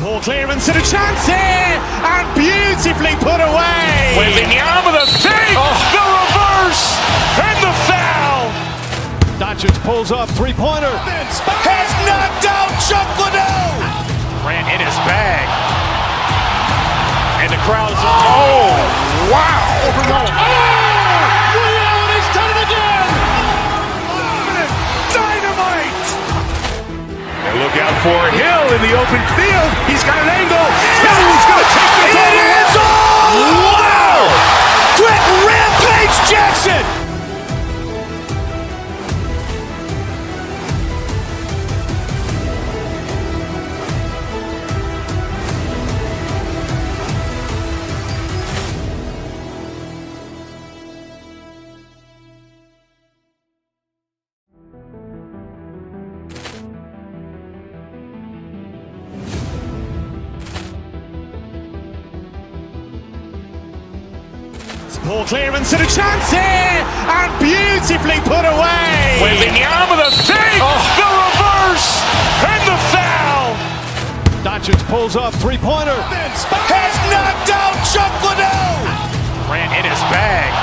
Poor clearance and a chance here, and beautifully put away. Waving the arm of the fake, the reverse, and the foul. Doncic pulls up, three-pointer. Has knocked out Chuck Liddell. Ran in his bag. And the crowd is, oh, wow. He's done it again. Dynamite. And look out for Hill in the open field. He's got an angle. Hill's going to take this all the way. Wow. Quick Rampage Jackson. Poor clearance and a chance here, and beautifully put away. Waving the arm of the fake, the reverse, and the foul. Doncic pulls up, three-pointer. Has knocked out Chuck Liddell. Ran in his bag.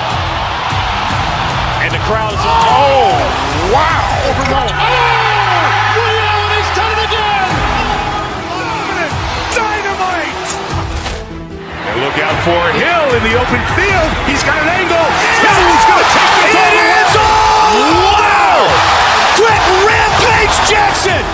And the crowd is, oh, wow. He's done it again. Dynamite. And look out for Hill in the open field. He's got an angle. Hill's going to take this all the way. Wow. Quick Rampage Jackson.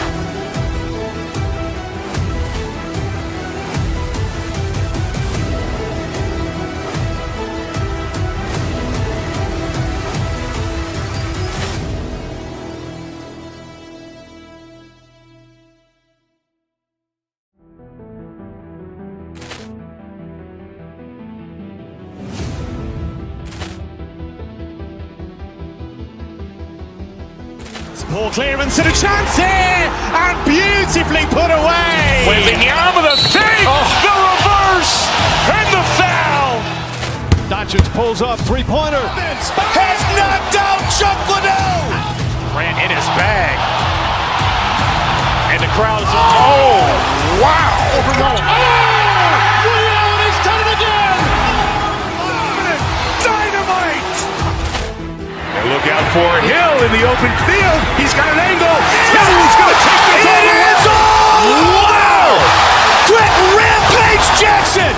Poor clearance and a chance here, and beautifully put away. Waving the arm of the fake, the reverse, and the foul. Doncic pulls up, three-pointer. Has knocked out Chuck Liddell. Ran in his bag. And the crowd is, oh, wow. He's done it again. Dynamite. And look out for Hill in the open field. He's got an angle. Hill's going to take this all the way. Wow. Quick Rampage Jackson.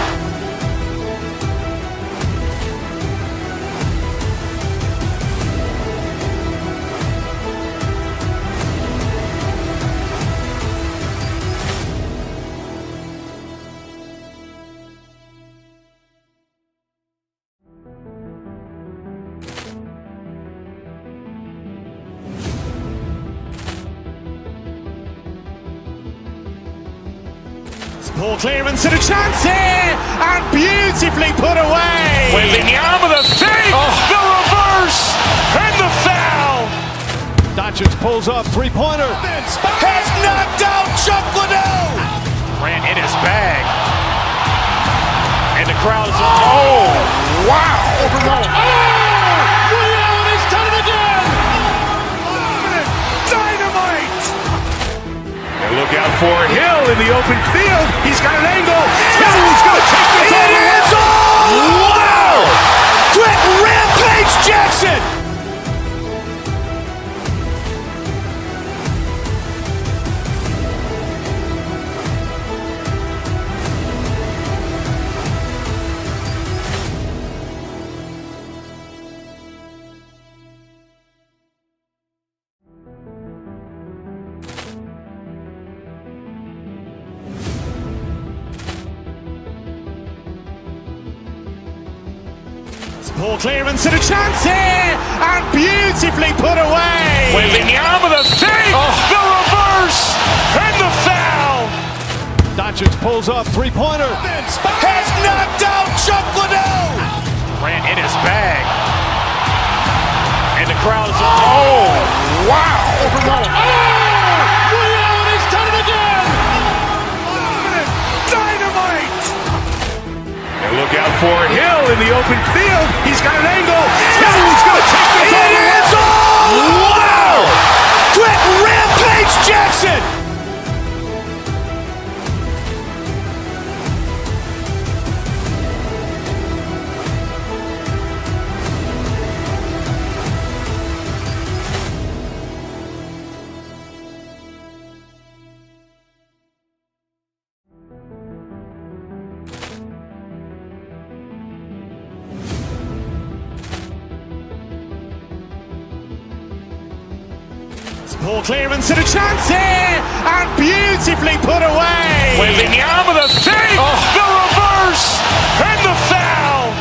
Poor clearance and a chance here, and beautifully put away. Waving the arm of the fake, the reverse, and the foul. Doncic pulls up, three-pointer. Has knocked out Chuck Liddell. Ran in his bag. And the crowd is, oh, wow. He's done it again. Dynamite. And look out for Hill in the open field. He's got an angle. Hill's going to take this all the way. Wow. Quick Rampage Jackson. Poor clearance and a chance here, and beautifully put away. Waving the arm of the fake, the reverse, and the foul. Doncic pulls up, three-pointer. Has knocked out Chuck Liddell. Ran in his bag. And the crowd is, oh, wow. He's done it again. Dynamite. And look out for Hill in the open field. He's got an angle. Hill's going to take this all the way. Wow. Quick Rampage Jackson. Poor clearance and a chance here, and beautifully put away. Wembanyama with a fake, the reverse, and the foul.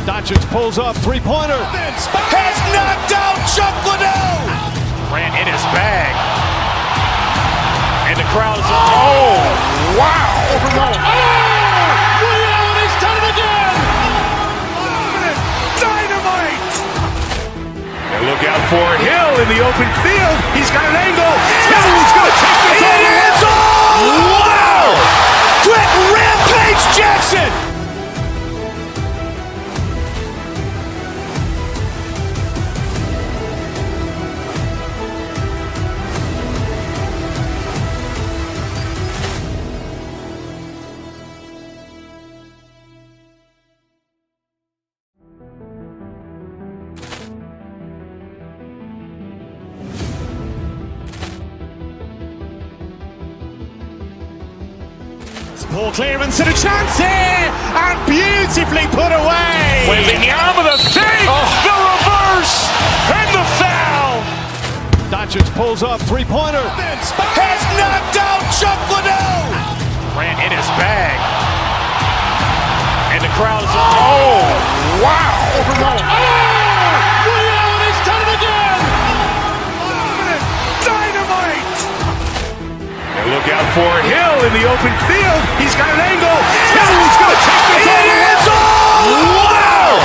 Doncic pulls up, three-pointer. Has knocked out Chuck Liddell. Grant in his bag. And the crowd is, oh, wow. He's done it again. Dynamite. And look out for Hill in the open field. He's got an angle. He's going to take this all the way. Wow. Quick Rampage Jackson. Poor clearance and a chance here, and beautifully put away. Wembanyama with a fake, the reverse, and the foul. Doncic pulls up, three-pointer. Has knocked out Chuck Liddell. Grant in his bag. And the crowd is, oh, wow. He's done it again. Dynamite. And look out for Hill in the open field. He's got an angle. He's going to take this all the way. Wow.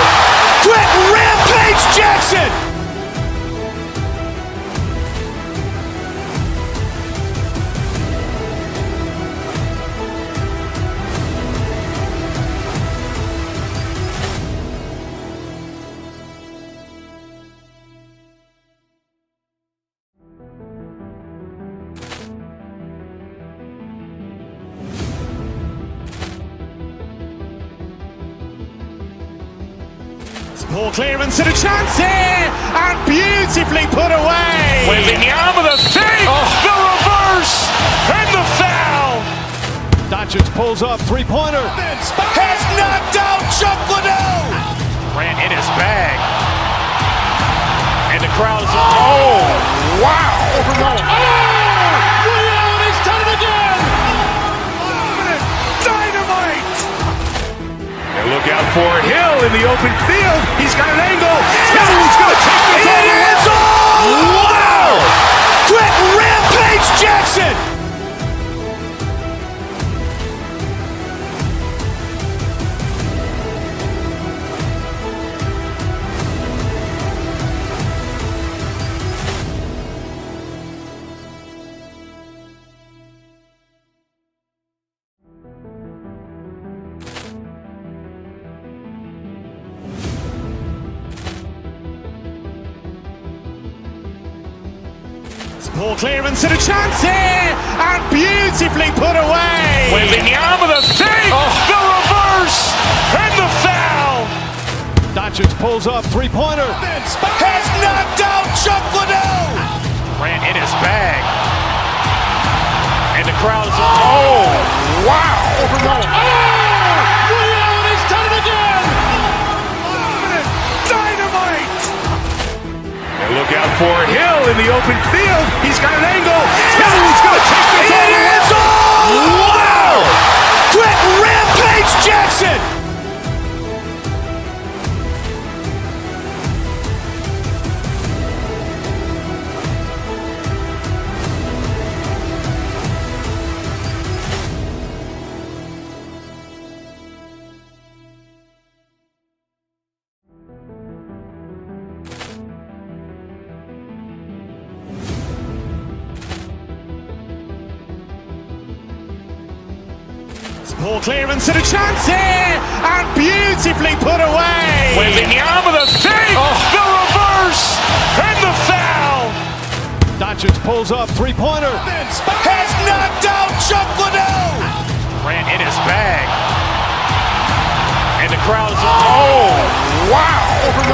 Quick Rampage Jackson. Poor clearance and a chance here, and beautifully put away. Wembanyama with a fake, the reverse, and the foul. Doncic pulls up, three-pointer. Has knocked out Chuck Liddell. Grant in his bag. And the crowd is, oh, wow. He's done it again. Dynamite. And look out for Hill in the open field. He's got an angle. He's going to take this all the way. Wow. Quick Rampage Jackson. Poor clearance and a chance here, and beautifully put away. Wembanyama with a fake, the reverse, and the foul. Doncic pulls up, three-pointer. Has knocked out Chuck Liddell. Grant in his bag. And the crowd is, oh, wow. He's done it again. Dynamite. And look out for Hill in the open field. He's got an angle. He's going to take this all the way. Wow. Quick Rampage Jackson. Poor clearance and a chance here, and beautifully put away. Wembanyama with a fake, the reverse, and the foul. Doncic pulls up, three-pointer. Has knocked out Chuck Liddell. Grant in his bag. And the crowd is, oh, wow. He's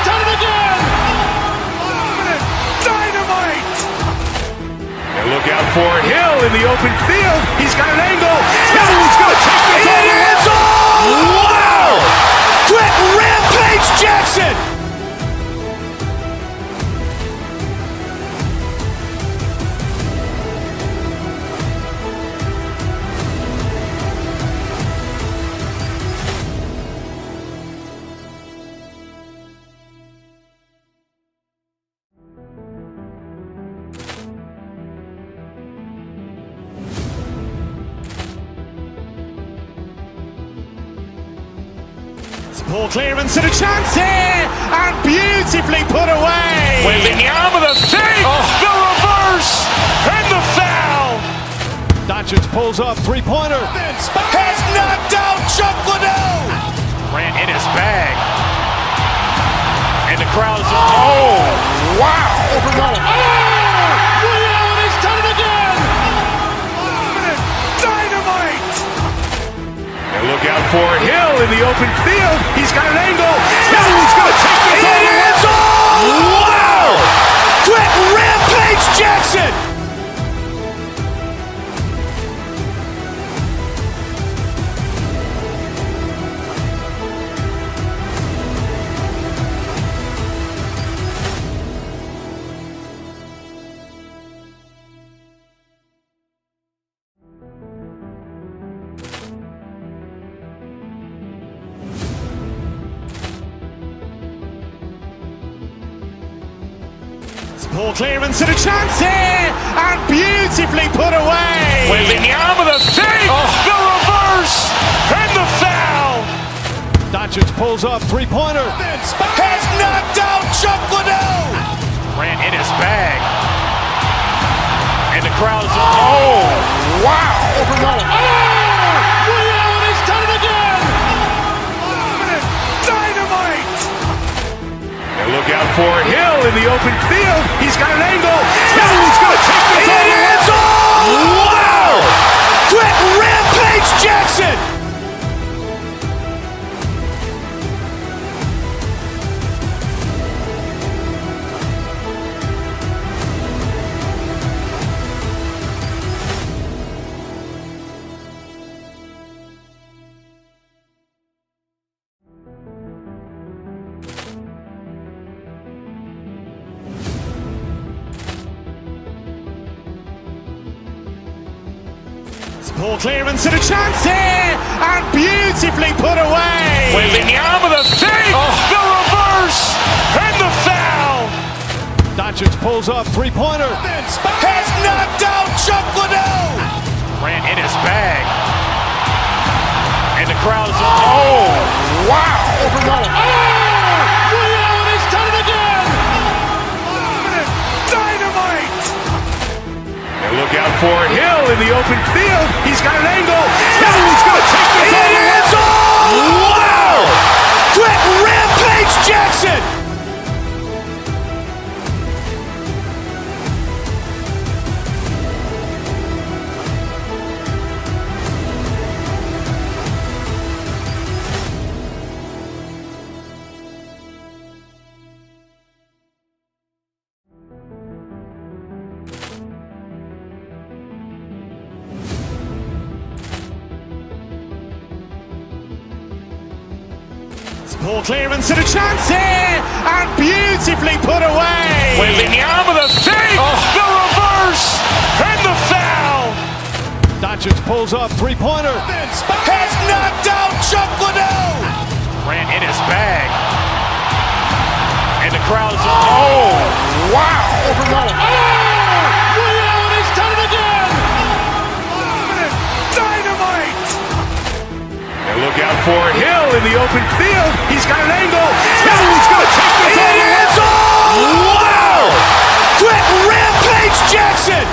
done it again. Dynamite. And look out for Hill in the open field. He's got an angle. He's going to take this all the way. Wow. Quick Rampage Jackson. Poor clearance and a chance here, and beautifully put away. Wembanyama the fake, the reverse, and the foul. Doncic pulls up, three-pointer. Has knocked out Chuck Liddell. Ran in his bag. And the crowd is, oh, wow. He's done it again. Dynamite. And look out for Hill in the open field. He's got an angle. He's going to take this all the way. Wow. Quick Rampage Jackson. Poor clearance and a chance here, and beautifully put away. Wembanyama the fake, the reverse, and the foul. Doncic pulls up, three-pointer. Has knocked out Chuck Liddell. Ran in his bag. And the crowd is, oh, wow. He's done it again. Dynamite. And look out for Hill in the open field. He's got an angle. He's going to take this all the way. Wow. Quick Rampage Jackson. Poor clearance and a chance here, and beautifully put away. Wembanyama the fake, the reverse, and the foul. Doncic pulls up, three-pointer. Has knocked out Chuck Liddell. Ran in his bag. And the crowd is, oh, wow. He's done it again. Dynamite. And look out for Hill in the open field. He's got an angle. He's going to take this all the way. Wow. Quick Rampage Jackson. Poor clearance and a chance here, and beautifully put away. Wembanyama the fake, the reverse, and the foul. Doncic pulls up, three-pointer. Has knocked out Chuck Liddell. Ran in his bag. And the crowd is, oh, wow. He's done it again. Dynamite. And look out for Hill in the open field. He's got an angle. He's going to take this all the way. Wow. Quick Rampage Jackson.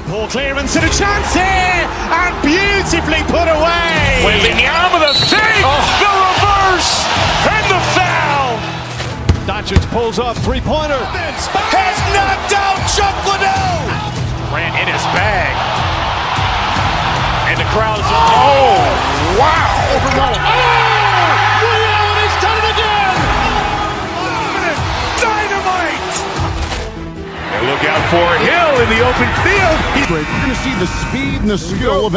Poor clearance and a chance here, and beautifully put away. Wembanyama the fake, the reverse, and the foul. Doncic pulls up, three-pointer. Has knocked out Chuck Liddell. Ran in his bag. And the crowd is, oh, wow. He's done it again. Dynamite. And look out for Hill in the open field. We're going to see the speed and the skill of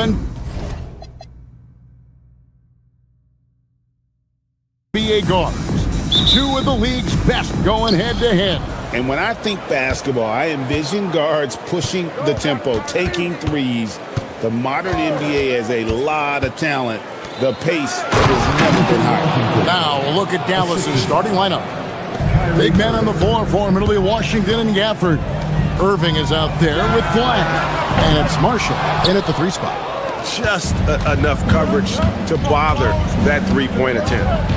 NBA guards. two of the league's best going head-to-head. And when I think basketball, I envision guards pushing the tempo, taking threes. The modern NBA has a lot of talent. The pace has never been higher. Now, look at Dallas's starting lineup. Big man on the floor for him. It'll be Washington and Gafford. Irving is out there with Flag. And it's Marshall in at the 3 spot. Just enough coverage to bother that three-point attempt.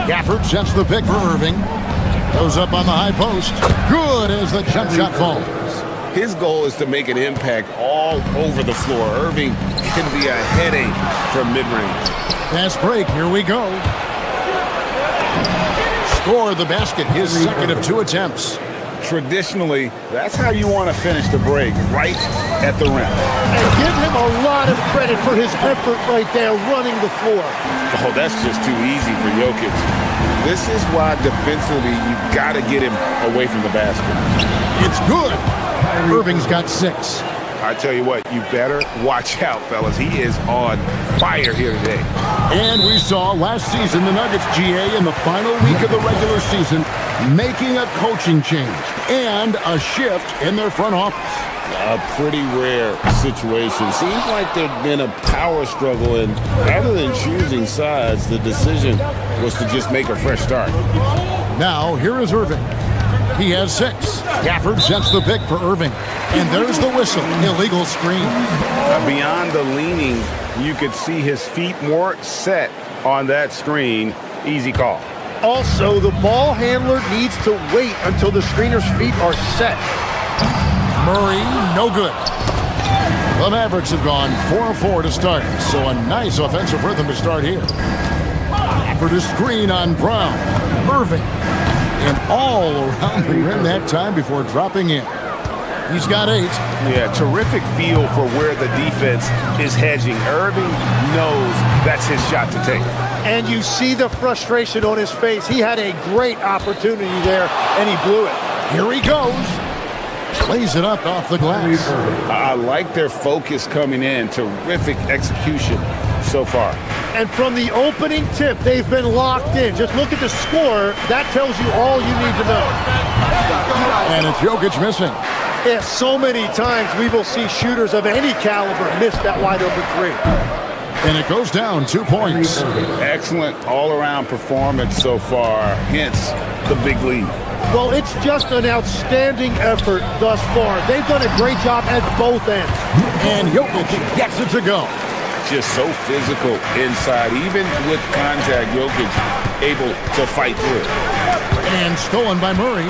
Gafford sets the pick for Irving. Goes up on the high post. Good as the jump shot falls. His goal is to make an impact all over the floor. Irving can be a headache from mid-range. Fast break. Here we go. Score the basket. His second of 2 attempts. Traditionally, that's how you want to finish the break, right at the rim. And give him a lot of credit for his effort right there running the floor. Oh, that's just too easy for Jokic. This is why defensively you've got to get him away from the basket. It's good. Irving's got 6. I tell you what, you better watch out, fellas. He is on fire here today. And we saw last season the Nuggets, GA, in the final week of the regular season, making a coaching change and a shift in their front office. A pretty rare situation. Seems like there'd been a power struggle, and rather than choosing sides, the decision was to just make a fresh start. Now, here is Irving. He has 6. Gafford sets the pick for Irving. And there's the whistle. Illegal screen. Beyond the leaning, you could see his feet more set on that screen. Easy call. Also, the ball handler needs to wait until the screener's feet are set. Murray, no good. The Mavericks have gone 4 of 4 to start, so a nice offensive rhythm to start here. After the screen on Brown. Irving. And all around the rim that time before dropping in. He's got 8. Yeah, terrific feel for where the defense is hedging. Irving knows that's his shot to take. And you see the frustration on his face. He had a great opportunity there, and he blew it. Here he goes. Plays it up off the glass. I like their focus coming in. Terrific execution so far. And from the opening tip, they've been locked in. Just look at the score. That tells you all you need to know. And it's Jokic missing. Yeah, so many times we will see shooters of any caliber miss that wide open 3. And it goes down 2 points. Excellent all-around performance so far, hence the big lead. Well, it's just an outstanding effort thus far. They've done a great job at both ends. And Jokic gets it to go. Just so physical inside. Even with contact, Jokic able to fight through. And stolen by Murray.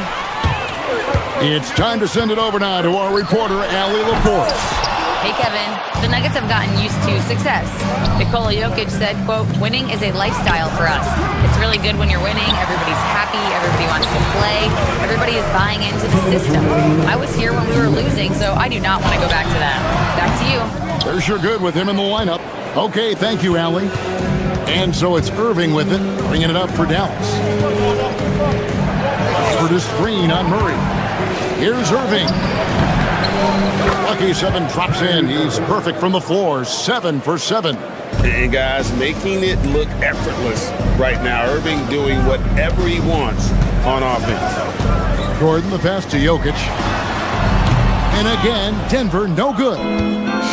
It's time to send it over now to our reporter, Allie LaForce. Hey, Kevin. The Nuggets have gotten used to success. Nikola Jokic said, quote, "Winning is a lifestyle for us. It's really good when you're winning. Everybody's happy. Everybody wants to play. Everybody is buying into the system. I was here when we were losing, so I do not want to go back to that. Back to you." They're sure good with him in the lineup. Okay, thank you, Allie. And so it's Irving with it, bringing it up for Dallas. For the screen on Murray. Here's Irving. Lucky 7 drops in. He's perfect from the floor. 7 for 7. And guys, making it look effortless right now. Irving doing whatever he wants on offense. Jordan, the pass to Jokic. And again, Denver, no good.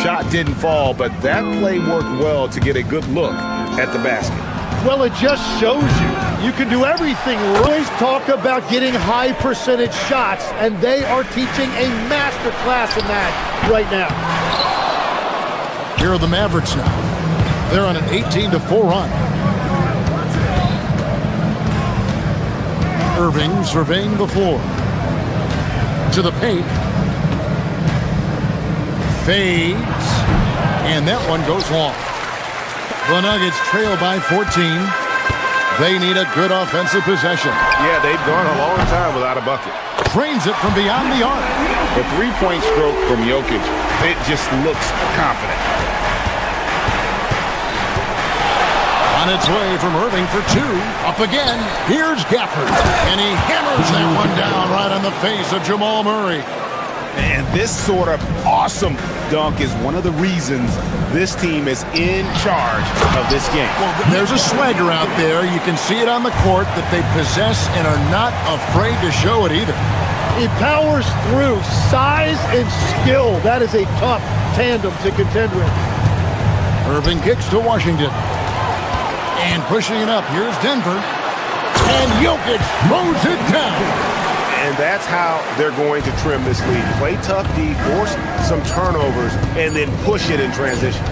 Shot didn't fall, but that play worked well to get a good look at the basket. Well, it just shows you can do everything. Always talk about getting high percentage shots, and they are teaching a master class in that right now. Here are the Mavericks now. They're on an 18-4 run. Irving surveying the floor. To the paint. Fades. And that one goes long. The Nuggets trail by 14. They need a good offensive possession. Yeah, they've gone a long time without a bucket. Trains it from beyond the arc. The three-point stroke from Jokic, it just looks confident. On its way from Irving for 2. Up again. Here's Gafford. And he hammers that one down right on the face of Jamal Murray. And this sort of awesome dunk is one of the reasons this team is in charge of this game. Well, there's a swagger out there. You can see it on the court that they possess and are not afraid to show it either. He powers through size and skill. That is a tough tandem to contend with. Irving kicks to Washington. And pushing it up, here's Denver. And Jokic throws it down. And that's how they're going to trim this lead. Play tough D, force some turnovers, and then push it in transition.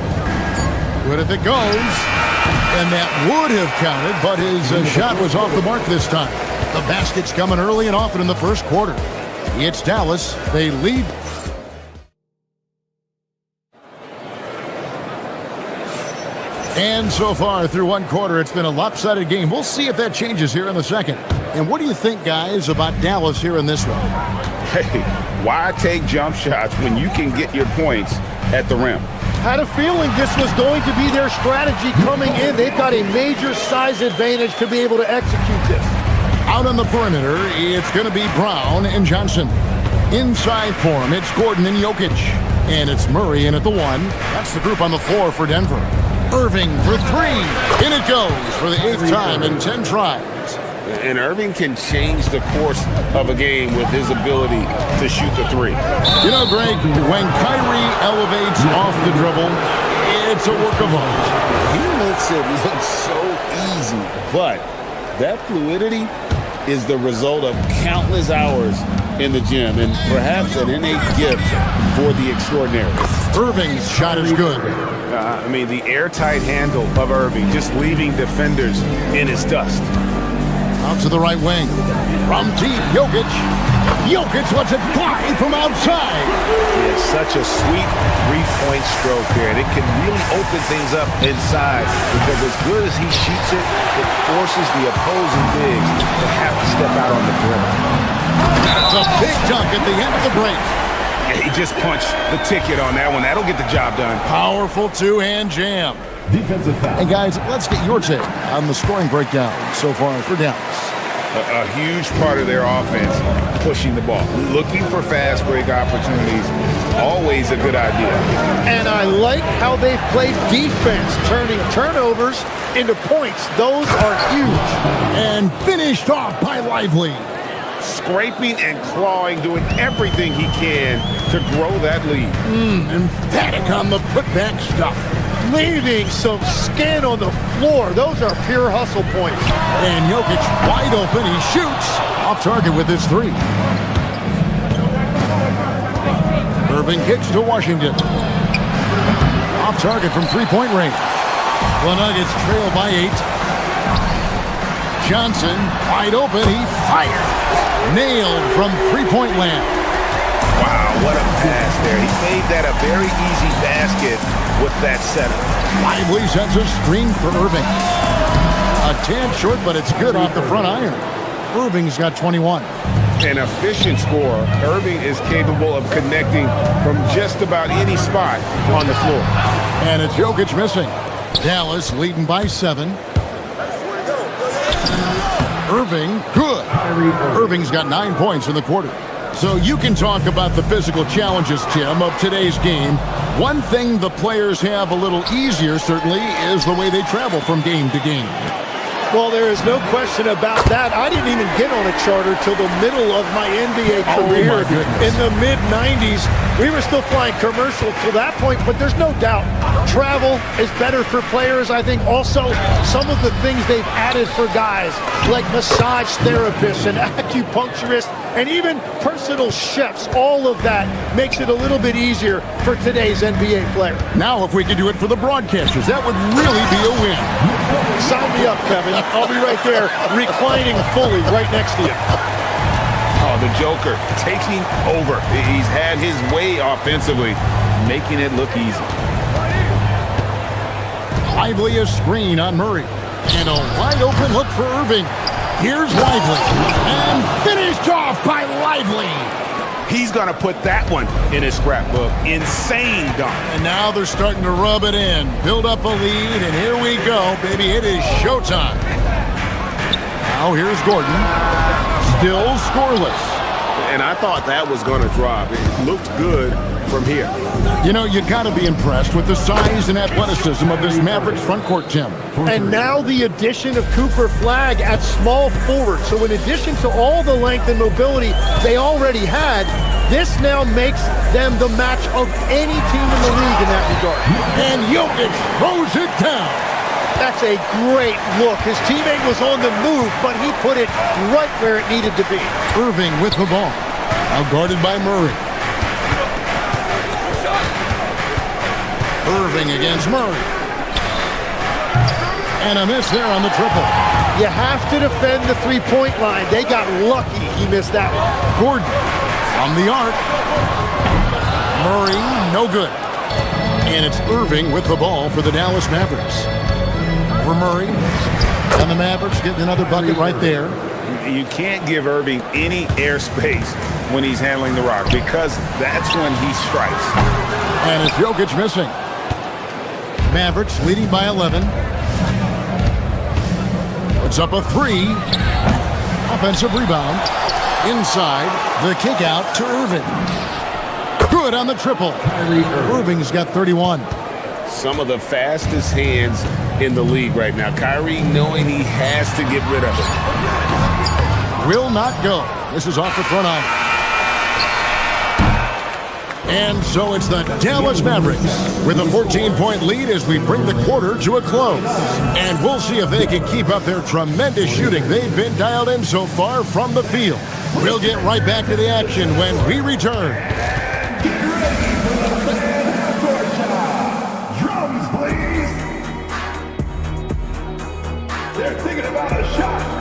Good if it goes. And that would have counted, but his shot was off the mark this time. The basket's coming early and often in the first quarter. It's Dallas. They lead. And so far through one quarter, it's been a lopsided game. We'll see if that changes here in the second. And what do you think, guys, about Dallas here in this one? Hey, why take jump shots when you can get your points at the rim? Had a feeling this was going to be their strategy coming in. They've got a major size advantage to be able to execute this. Out on the perimeter, it's going to be Brown and Johnson. Inside for him, it's Gordon and Jokic. And it's Murray in at the 1. That's the group on the floor for Denver. Irving for 3. In it goes for the 8th time in 10 tries. And Irving can change the course of a game with his ability to shoot the 3. You know, Greg, when Kyrie elevates off the dribble, it's a work of art. He makes it look so easy. But that fluidity is the result of countless hours in the gym and perhaps an innate gift for the extraordinary. Irving's shot is good. I mean, the airtight handle of Irving, just leaving defenders in his dust. Out to the right wing. From deep, Jokic. Jokic lets it fly from outside. It's such a sweet three-point stroke there, and it can really open things up inside because as good as he shoots it, it forces the opposing bigs to have to step out on the perimeter. That's a big dunk at the end of the break. Yeah, he just punched the ticket on that one. That'll get the job done. Powerful two-hand jam. Defensive foul. And guys, let's get your take on the scoring breakdown so far for Dallas. A huge part of their offense, pushing the ball, looking for fast break opportunities, always a good idea. And I like how they've played defense, turning turnovers into points. Those are huge. And finished off by Lively. Scraping and clawing, doing everything he can to grow that lead. Emphatic on the putback stuff. Leaving some skin on the floor. Those are pure hustle points. And Jokic wide open. He shoots off target with his 3. Irving kicks to Washington. Off target from three-point range. The Nuggets trail by 8. Johnson wide open. He fired. Nailed from three-point land. Wow, what a pass there. He made that a very easy basket with that setup. Lively sets a screen for Irving. A tad short, but it's good off the front iron. Irving's got 21. An efficient scorer, Irving is capable of connecting from just about any spot on the floor. And it's Jokic missing. Dallas leading by 7. Irving, good. Irving's got 9 points in the quarter. So you can talk about the physical challenges, Tim, of today's game. One thing the players have a little easier, certainly, is the way they travel from game to game. Well, there is no question about that. I didn't even get on a charter till the middle of my NBA career. Oh, my goodness. In the mid-90s, we were still flying commercial to that point, but there's no doubt travel is better for players. I think also some of the things they've added for guys like massage therapists and acupuncturists and even personal chefs, all of that makes it a little bit easier for today's NBA player. Now, if we could do it for the broadcasters, that would really be a win. Sign me up, Kevin. I'll be right there, reclining fully right next to you. Oh, the Joker taking over. He's had his way offensively, making it look easy. Lively a screen on Murray. And a wide open look for Irving. Here's Lively. And finished off by Lively. He's going to put that one in his scrapbook. Insane dunk. And now they're starting to rub it in. Build up a lead, and here we go, baby. It is showtime. Now here's Gordon. Still scoreless. and I thought that was going to drop. It looked good from here. You know, you got to be impressed with the size and athleticism of this Mavericks front court, Tim. And now the addition of Cooper Flagg at small forward. So in addition to all the length and mobility they already had, this now makes them the match of any team in the league in that regard. And Jokic throws it down. That's a great look. His teammate was on the move, but he put it right where it needed to be. Irving with the ball. Now guarded by Murray. Irving against Murray. And a miss there on the triple. You have to defend the three-point line. They got lucky he missed that one. Gordon from the arc. Murray, no good. And it's Irving with the ball for the Dallas Mavericks. For Murray. And the Mavericks getting another bucket right there. You can't give Irving any airspace when he's handling the rock because that's when he strikes. And it's Jokic missing. Mavericks leading by 11. Puts up a three. Offensive rebound. Inside. The kick out to Irving. Good on the triple. Irving's got 31. Some of the fastest hands in the league right now. Kyrie knowing he has to get rid of it. Will not go. This is off the front iron. And so it's the Dallas Mavericks with a 14-point lead as we bring the quarter to a close. And we'll see if they can keep up their tremendous shooting they've been dialed in so far from the field. We'll get right back to the action when we return. Drums, please. They're thinking about a shot.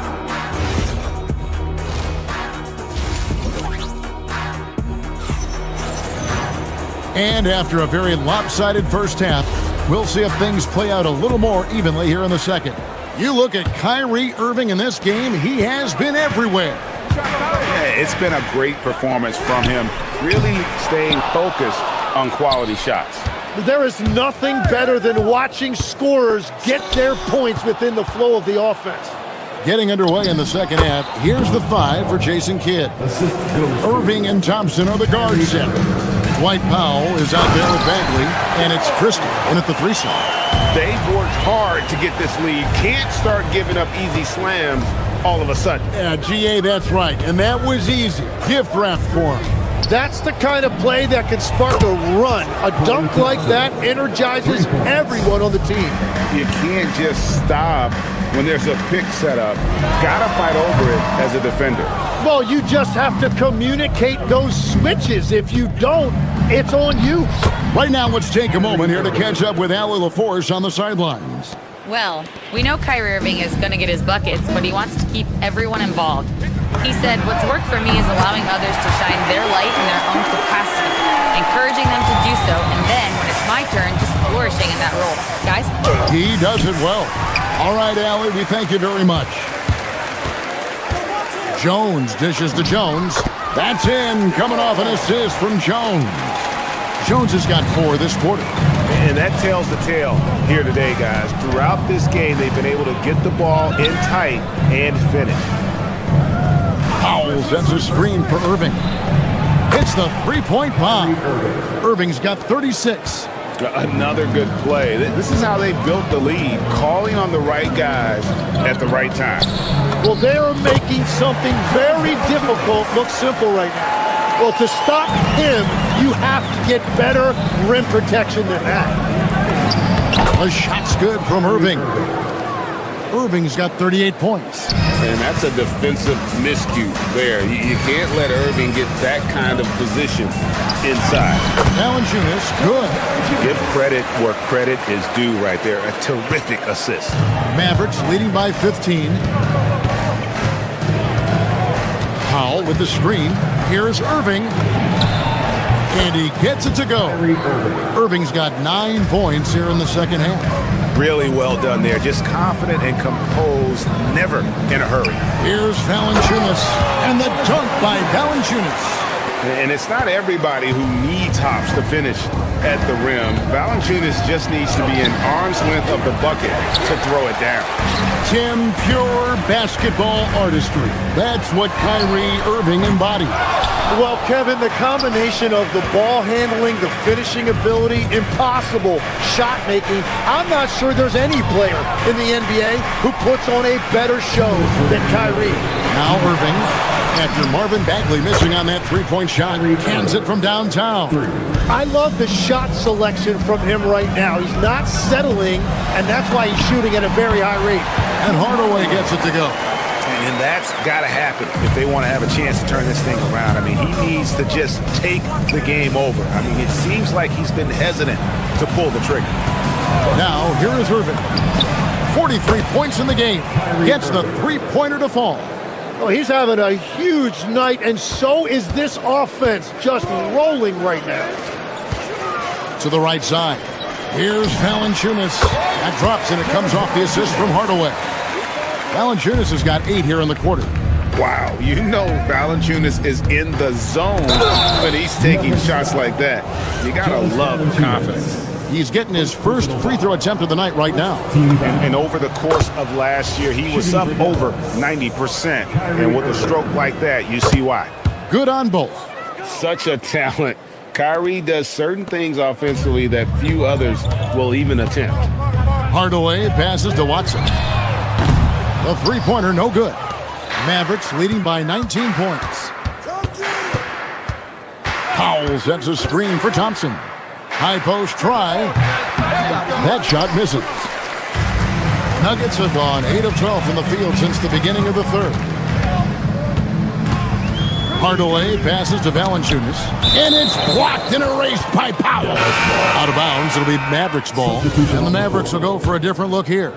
And after a very lopsided first half, we'll see if things play out a little more evenly here in the second. You look at Kyrie Irving in this game, he has been everywhere. Yeah, it's been a great performance from him, really staying focused on quality shots. There is nothing better than watching scorers get their points within the flow of the offense. Getting underway in the second half, here's the five for Jason Kidd. Irving and Thompson are the guard set. Dwight Powell is out there with Bagley, and it's Christie in at the three slot. They've worked hard to get this lead. Can't start giving up easy slams all of a sudden. Yeah, GA, that's right. And that was easy. Gift wrap for him. That's the kind of play that can spark a run. A dunk like that energizes everyone on the team. You can't just stop when there's a pick set up. Gotta fight over it as a defender. Well, you just have to communicate those switches. If you don't, it's on you. Right now, let's take a moment here to catch up with Allie LaForce on the sidelines. Well, we know Kyrie Irving is going to get his buckets, but he wants to keep everyone involved. He said, what's worked for me is allowing others to shine their light in their own capacity, encouraging them to do so, and then, when it's my turn, just flourishing in that role. Guys? He does it well. All right, Allie, we thank you very much. Jones dishes to Jones. That's in, coming off an assist from Jones. Jones has got 4 this quarter. And that tells the tale here today, guys. Throughout this game, they've been able to get the ball in tight and finish. Powell sets a screen for Irving. It's the three-point bomb. Irving's got 36. Another good play. This is how they built the lead, calling on the right guys at the right time. Well, they are making something very difficult look simple right now. Well, to stop him, you have to get better rim protection than that. The shot's good from Irving. Irving's got 38 points. And that's a defensive miscue there. You can't let Irving get that kind of position inside. Valanciunas, good. Give credit where credit is due right there. A terrific assist. Mavericks leading by 15. Powell with the screen. Here's Irving. And he gets it to go. Irving's got 9 points here in the second half. Really well done there. Just confident and composed, never in a hurry. Here's Valanciunas. And the dunk by Valanciunas. And it's not everybody who needs hops to finish at the rim. Valanciunas just needs to be an arm's length of the bucket to throw it down. Tim, pure basketball artistry. That's what Kyrie Irving embodied. Well, Kevin, the combination of the ball handling, the finishing ability, impossible shot making. I'm not sure there's any player in the NBA who puts on a better show than Kyrie. Now Irving, after Marvin Bagley missing on that three-point shot, cans it from downtown. I love the shot selection from him right now. He's not settling, and that's why he's shooting at a very high rate. And Hardaway gets it to go. And that's got to happen if they want to have a chance to turn this thing around. I mean, he needs to just take the game over. I mean, it seems like he's been hesitant to pull the trigger. Now, here is Irving. 43 points in the game. Gets the three-pointer to fall. Oh, he's having a huge night, and so is this offense, just rolling right now. To the right side. Here's Valanciunas. That drops, and it comes off the assist from Hardaway. Valanciunas has got 8 here in the quarter. Wow, you know Valanciunas is in the zone when he's taking shots like that. You got to love confidence. He's getting his first free throw attempt of the night right now. And over the course of last year, he was up over 90%. And with a stroke like that, you see why. Good on both. Such a talent. Kyrie does certain things offensively that few others will even attempt. Hardaway passes to Watson. The three-pointer, no good. Mavericks leading by 19 points. Powell sets a screen for Thompson. High post try. That shot misses. Nuggets have gone 8 of 12 from the field since the beginning of the third. Hardaway passes to Valanciunas. And it's blocked and erased by Powell. Out of bounds, it'll be Mavericks ball. And the Mavericks will go for a different look here.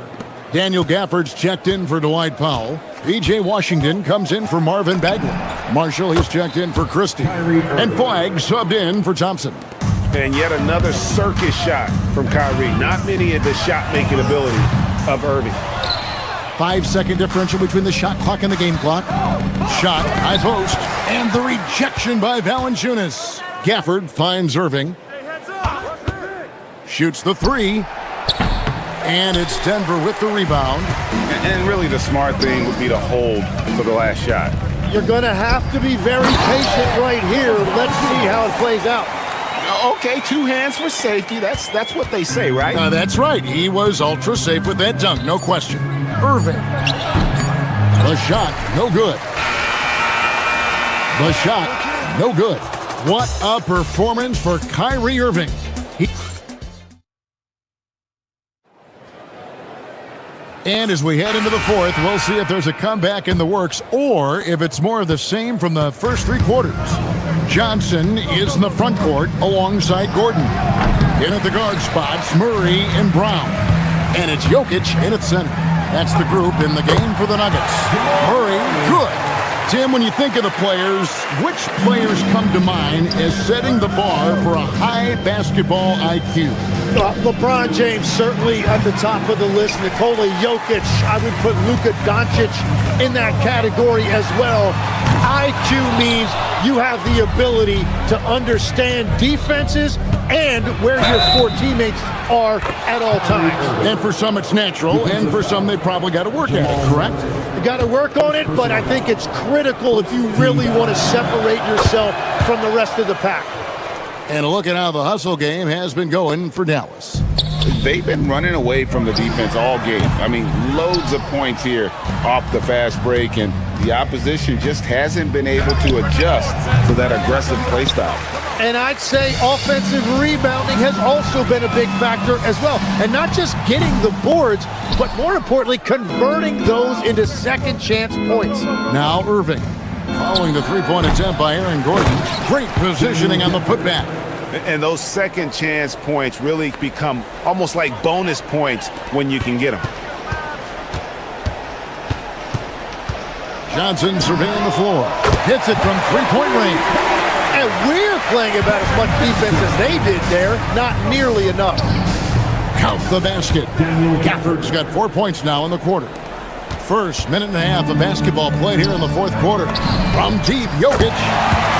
Daniel Gafford's checked in for Dwight Powell. P.J. Washington comes in for Marvin Bagley. Marshall, he's checked in for Christie. And Flagg subbed in for Thompson. And yet another circus shot from Kyrie. Not many of the shot-making ability of Irving. 5-second differential between the shot clock and the game clock. Shot, high post, and the rejection by Valanciunas. Gafford finds Irving. Shoots the three. And it's Denver with the rebound. And really the smart thing would be to hold for the last shot. You're going to have to be very patient right here. Let's see how it plays out. Okay, 2 hands for safety. That's what they say, right? That's right. He was ultra safe with that dunk, no question. Irving. The shot, no good. The shot, no good. What a performance for Kyrie Irving. And as we head into the fourth, we'll see if there's a comeback in the works or if it's more of the same from the first 3 quarters. Johnson is in the front court alongside Gordon. In at the guard spots, Murray and Brown. And it's Jokic in at center. That's the group in the game for the Nuggets. Murray, good. Tim, when you think of the players, which players come to mind as setting the bar for a high basketball IQ? LeBron James certainly at the top of the list. Nikola Jokic, I would put Luka Doncic in that category as well. IQ means you have the ability to understand defenses and where your 4 teammates are at all times. And for some it's natural, and for some they probably got to work at it, correct? You got to work on it, but I think it's critical if you really want to separate yourself from the rest of the pack. And a look at how the hustle game has been going for Dallas. They've been running away from the defense all game. I mean, loads of points here off the fast break, and the opposition just hasn't been able to adjust to that aggressive play style. And I'd say offensive rebounding has also been a big factor as well. And not just getting the boards, but more importantly, converting those into second chance points. Now Irving, following the three-point attempt by Aaron Gordon. Great positioning on the putback. And those second chance points really become almost like bonus points when you can get them. Johnson surveying the floor. Hits it from three-point range. And we're playing about as much defense as they did there. Not nearly enough. Count the basket. Gafford's got 4 points now in the quarter. First minute and a half of basketball played here in the fourth quarter. From deep, Jokic.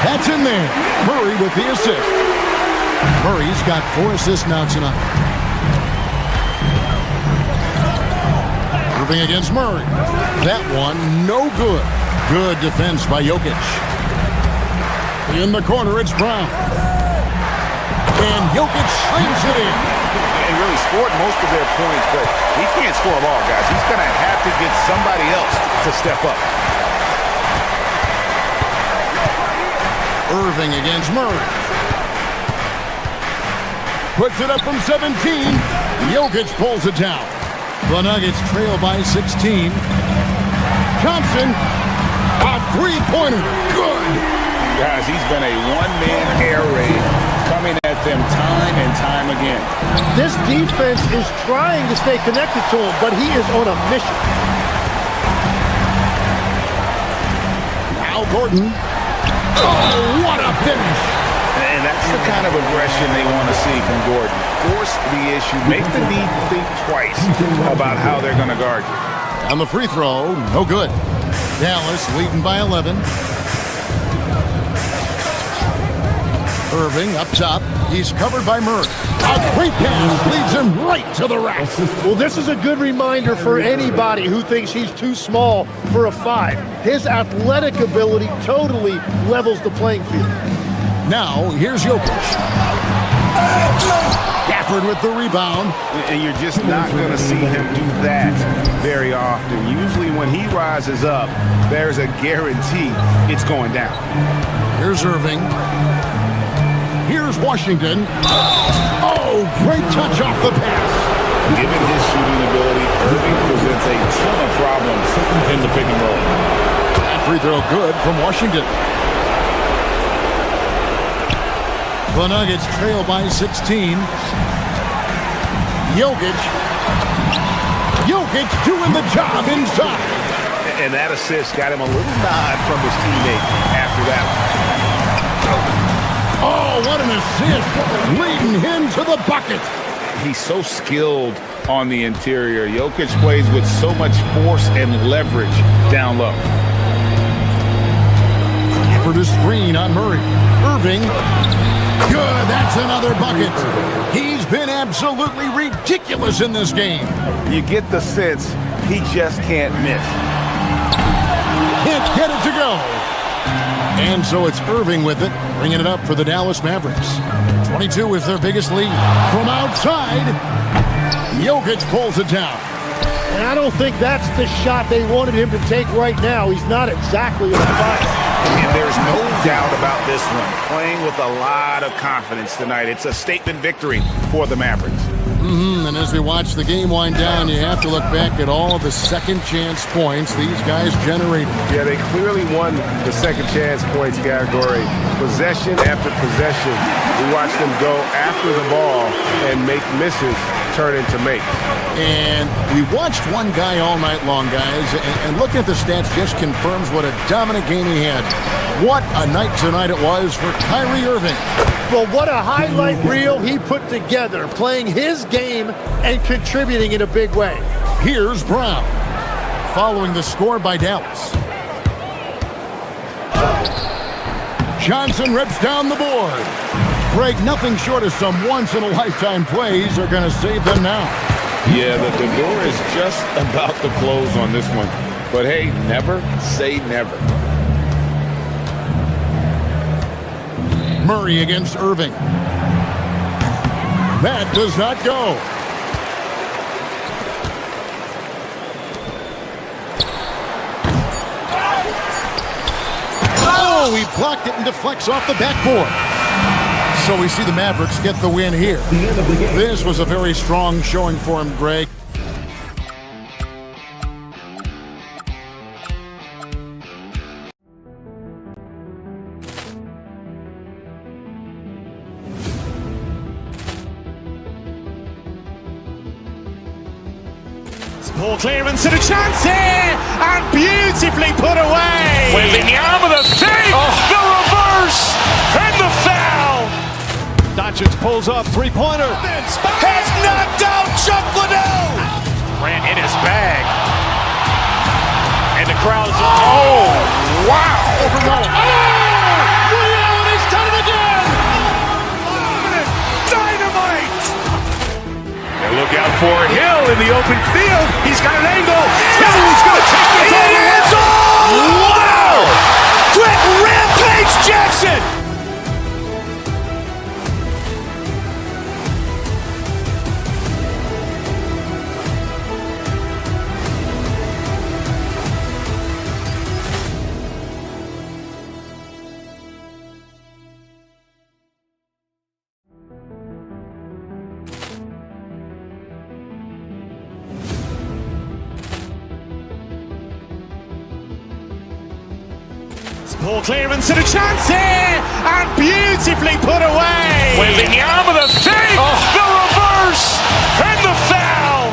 That's in there. Murray with the assist. Murray's got 4 assists now tonight. Irving against Murray. That one, no good. Good defense by Jokic. In the corner, it's Brown. And Jokic slings it in. He really scored most of their points, but he can't score them all, guys. He's going to have to get somebody else to step up. Irving against Murray. Puts it up from 17. Jokic pulls it down. The Nuggets trail by 16. Johnson, a three-pointer. Good. Guys, he's been a one-man air raid coming at them time and time again. This defense is trying to stay connected to him, but he is on a mission. Now Gordon. Oh, what a finish. And that's the kind of aggression they want to see from Gordon. Force the issue. Make the D think twice about how they're going to guard you. On the free throw, no good. Dallas leading by 11. Irving up top. He's covered by Murray. A great pass leads him right to the rack. Well, this is a good reminder for anybody who thinks he's too small for a 5. His athletic ability totally levels the playing field. Now, here's Jokic. Gafford with the rebound. And you're just not going to see him do that very often. Usually when he rises up, there's a guarantee it's going down. Here's Irving. Here's Washington. Oh, great touch off the pass. Given his shooting ability, Irving presents a ton of problems in the pick and roll. That free throw good from Washington. The Nuggets trail by 16. Jokic doing the job inside. And that assist got him a little nod from his teammate after that one. Oh, what an assist. Leading him to the bucket. He's so skilled on the interior. Jokic plays with so much force and leverage down low. For the screen on Murray. Irving. Good, that's another bucket. He's been absolutely ridiculous in this game. You get the sense he just can't miss. Can't get it to go. And so it's Irving with it, bringing it up for the Dallas Mavericks. 22 is their biggest lead. From outside, Jokic pulls it down. And I don't think that's the shot they wanted him to take right now. He's not exactly on fire. And there's no doubt about this one. Playing with a lot of confidence tonight. It's a statement victory for the Mavericks. And as we watch the game wind down, you have to look back at all of the second chance points these guys generated. Yeah, they clearly won the second chance points category. Possession after possession. We watched them go after the ball and make misses turn into makes. And we watched one guy all night long, guys, and looking at the stats just confirms what a dominant game he had. What a night tonight it was for Kyrie Irving. Well, what a highlight reel he put together, playing his game and contributing in a big way. Here's Brown, following the score by Dallas. Johnson rips down the board. Greg, nothing short of some once-in-a-lifetime plays are going to save them now. Yeah, the door is just about to close on this one. But hey, never say never. Murray against Irving. That does not go. Oh, he blocked it and deflects off the backboard. So we see the Mavericks get the win here. This was a very strong showing for him, Greg. Poor clearance and a chance here, and beautifully put away. Wembanyama the save, the reverse, and the foul. Doncic pulls up, three-pointer. Has knocked out Chuck Liddell. Ran in his bag. And the crowd is... Oh, wow. Reality's done it again. Look out for Hill in the open field. He's got an angle. Hill's going to take this all the way. Wow! Quick rampage Jackson! Ball clearance and a chance here, and beautifully put away. Wembanyama the fake, the reverse, and the foul.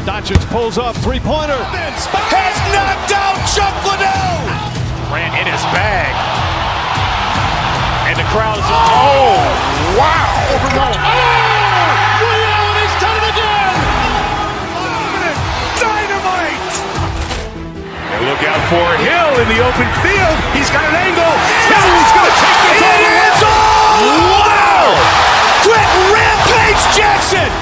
Doncic pulls up, three-pointer. Has knocked out Chuck Liddell. Ran in his bag. And the crowd is... Oh, wow. He's done it again. Dynamite. And look out for Hill in the open field. He's got an angle. Hill's going to take this all the way. Wow! Quick rampage Jackson!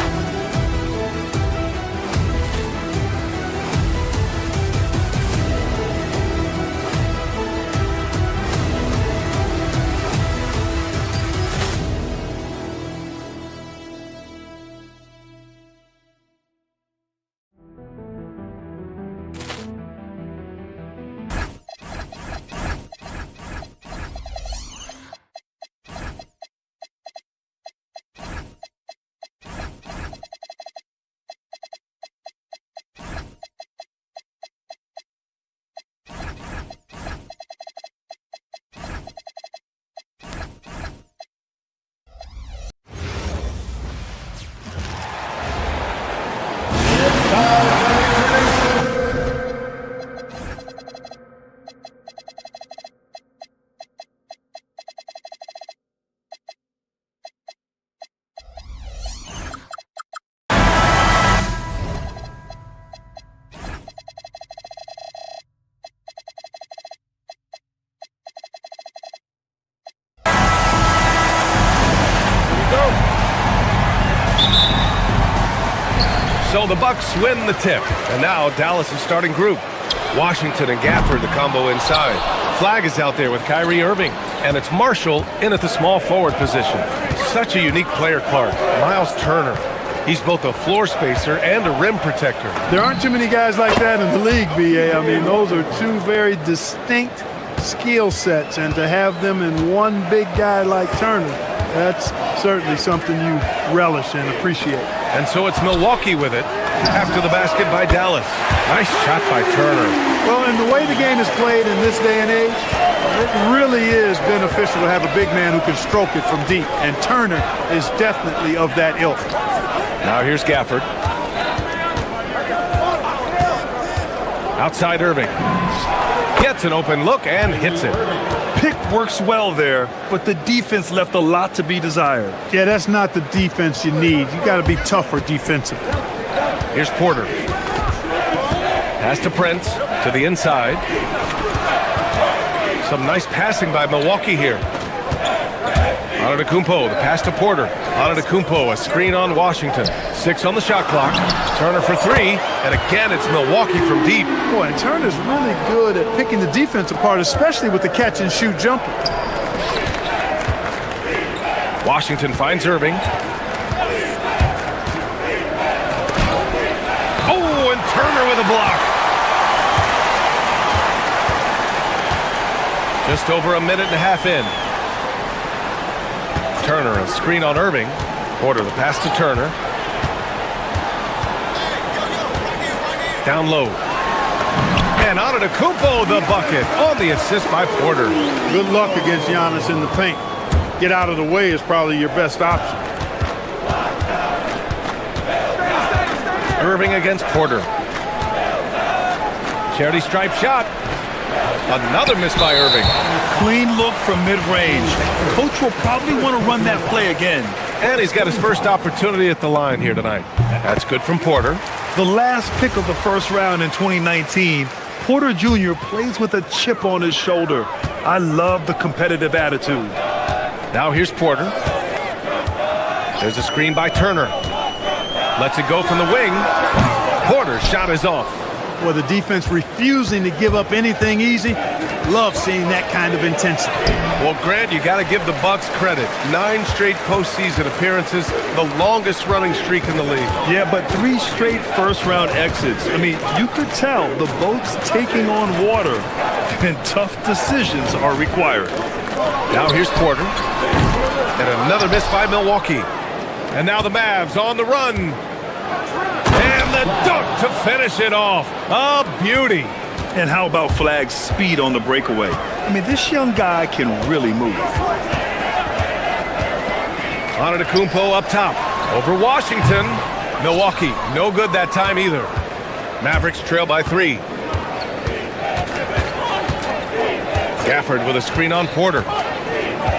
So the Bucks win the tip, and now Dallas is starting group. Washington and Gafford, the combo inside. Flag is out there with Kyrie Irving, and it's Marshall in at the small forward position. Such a unique player, Clark. Miles Turner. He's both a floor spacer and a rim protector. There aren't too many guys like that in the league, B.A. I mean, those are two very distinct skill sets, and to have them in one big guy like Turner, that's certainly something you relish and appreciate. And so it's Milwaukee with it after the basket by Dallas. Nice shot by Turner. Well, and the way the game is played in this day and age, it really is beneficial to have a big man who can stroke it from deep, and Turner is definitely of that ilk. Now here's Gafford. Outside Irving. Gets an open look and hits it. Pick works well there, but the defense left a lot to be desired. Yeah, that's not the defense you need. You got to be tougher defensively. Here's Porter. Pass to Prince, to the inside. Some nice passing by Milwaukee here. Antetokounmpo, the pass to Porter. Antetokounmpo, a screen on Washington. 6 on the shot clock. Turner for 3, and again it's Milwaukee from deep. Boy, and Turner's really good at picking the defense apart, especially with the catch-and-shoot jumper. Washington finds Irving. Oh, and Turner with a block. Just over a minute and a half in. Turner, a screen on Irving. Porter, the pass to Turner. Down low. And Antetokounmpo, the bucket on the assist by Porter. Good luck against Giannis in the paint. Get out of the way is probably your best option. Irving against Porter. Charity stripe shot. Another miss by Irving. Clean look from mid-range. Coach will probably want to run that play again. And he's got his first opportunity at the line here tonight. That's good from Porter. The last pick of the first round in 2019, Porter Jr. plays with a chip on his shoulder. I love the competitive attitude. Now here's Porter. There's a screen by Turner. Lets it go from the wing. Porter's shot is off. Well, the defense refusing to give up anything easy. Love seeing that kind of intensity. Well, Grant, you got to give the Bucks credit. 9 straight postseason appearances, the longest running streak in the league. Yeah, but 3 straight first-round exits. I mean, you could tell the boat's taking on water, and tough decisions are required. Now here's Porter. And another miss by Milwaukee. And now the Mavs on the run. And the dunk to finish it off. A beauty. And how about Flag's speed on the breakaway? I mean, this young guy can really move. Antetokounmpo up top. Over Washington. Milwaukee, no good that time either. Mavericks trail by 3. Gafford with a screen on Porter.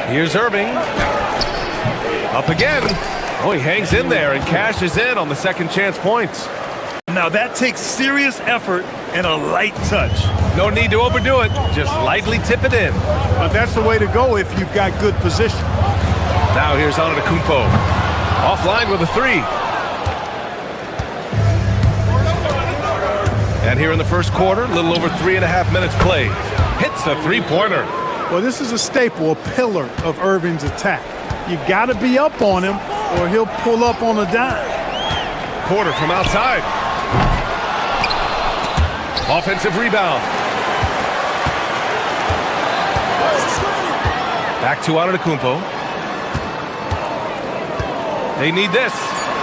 Here's Irving. Up again. Oh, he hangs in there and cashes in on the second chance points. Now that takes serious effort and a light touch. No need to overdo it. Just lightly tip it in. But that's the way to go if you've got good position. Now here's Antetokounmpo. Offline with a 3. And here in the first quarter, a little over 3.5 minutes played. Hits a 3-pointer. Well, this is a staple, a pillar of Irving's attack. You got to be up on him or he'll pull up on a dime. Porter from outside. Offensive rebound. Back to Antetokounmpo. They need this.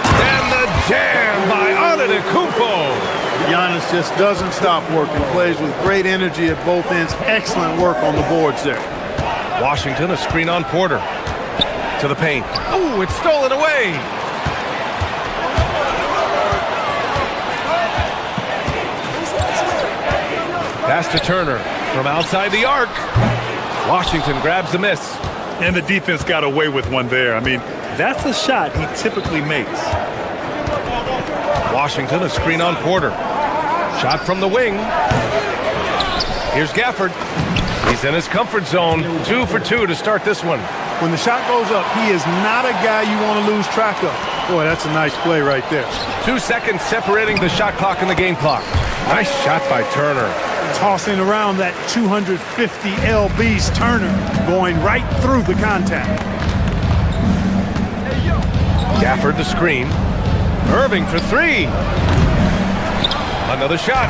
And the jam by Antetokounmpo. Giannis just doesn't stop working. Plays with great energy at both ends. Excellent work on the boards there. Washington, a screen on Porter. To the paint. Oh, it's stolen away. Pass to Turner from outside the arc. Washington grabs the miss. And the defense got away with one there. I mean, that's a shot he typically makes. Washington, a screen on Porter. Shot from the wing. Here's Gafford. He's in his comfort zone. 2 for 2 to start this one. When the shot goes up, he is not a guy you want to lose track of. Boy, that's a nice play right there. 2 seconds separating the shot clock and the game clock. Nice shot by Turner. Tossing around that 250 lbs. Turner going right through the contact. Gafford the screen. Irving for 3. Another shot.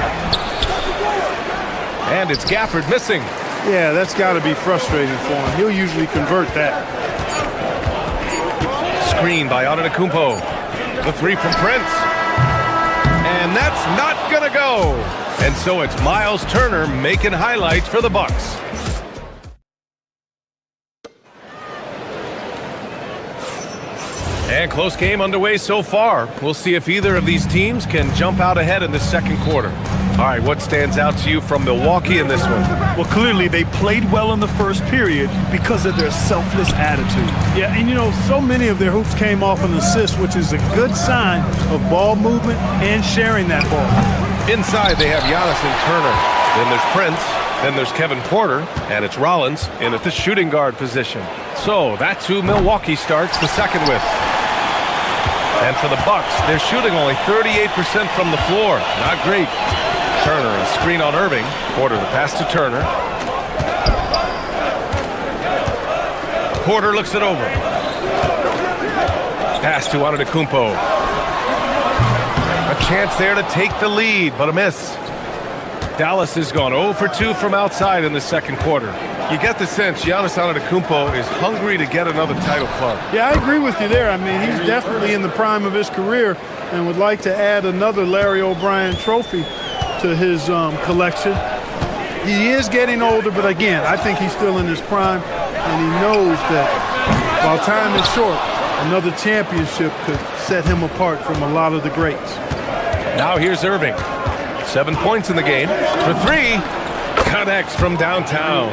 And it's Gafford missing. Yeah, that's got to be frustrating for him. He'll usually convert that. Screen by Antetokounmpo. The 3 from Prince. And that's not going to go. And so it's Miles Turner making highlights for the Bucks. And close game underway so far. We'll see if either of these teams can jump out ahead in the second quarter. All right, what stands out to you from Milwaukee in this one? Well, clearly they played well in the first period because of their selfless attitude. Yeah, and you know, so many of their hoops came off an assist, which is a good sign of ball movement and sharing that ball. Inside, they have Giannis and Turner. Then there's Prince. Then there's Kevin Porter. And it's Rollins in at the shooting guard position. So that's who Milwaukee starts the second with. And for the Bucks, they're shooting only 38% from the floor. Not great. Turner, a screen on Irving. Porter, the pass to Turner. Porter looks it over. Pass to Antetokounmpo. A chance there to take the lead, but a miss. Dallas has gone 0 for 2 from outside in the second quarter. You get the sense Giannis Antetokounmpo is hungry to get another title club. Yeah, I agree with you there. I mean, he's definitely in the prime of his career and would like to add another Larry O'Brien trophy to his collection. He is getting older, but again, I think he's still in his prime, and he knows that while time is short, another championship could set him apart from a lot of the greats. Now here's Irving. 7 points in the game. For 3, connects from downtown.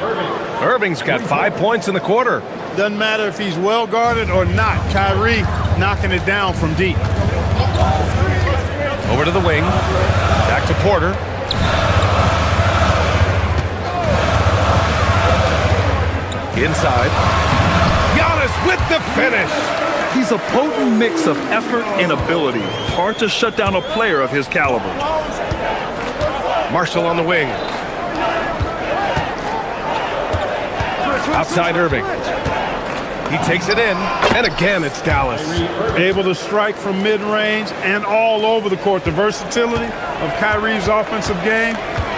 Irving's got 5 points in the quarter. Doesn't matter if he's well guarded or not. Kyrie knocking it down from deep. Over to the wing. Back to Porter. Inside. Giannis with the finish. He's a potent mix of effort and ability. Hard to shut down a player of his caliber. Marshall on the wing. Outside Irving. He takes it in, and again it's Dallas. Able to strike from mid-range and all over the court. The versatility of Kyrie's offensive game,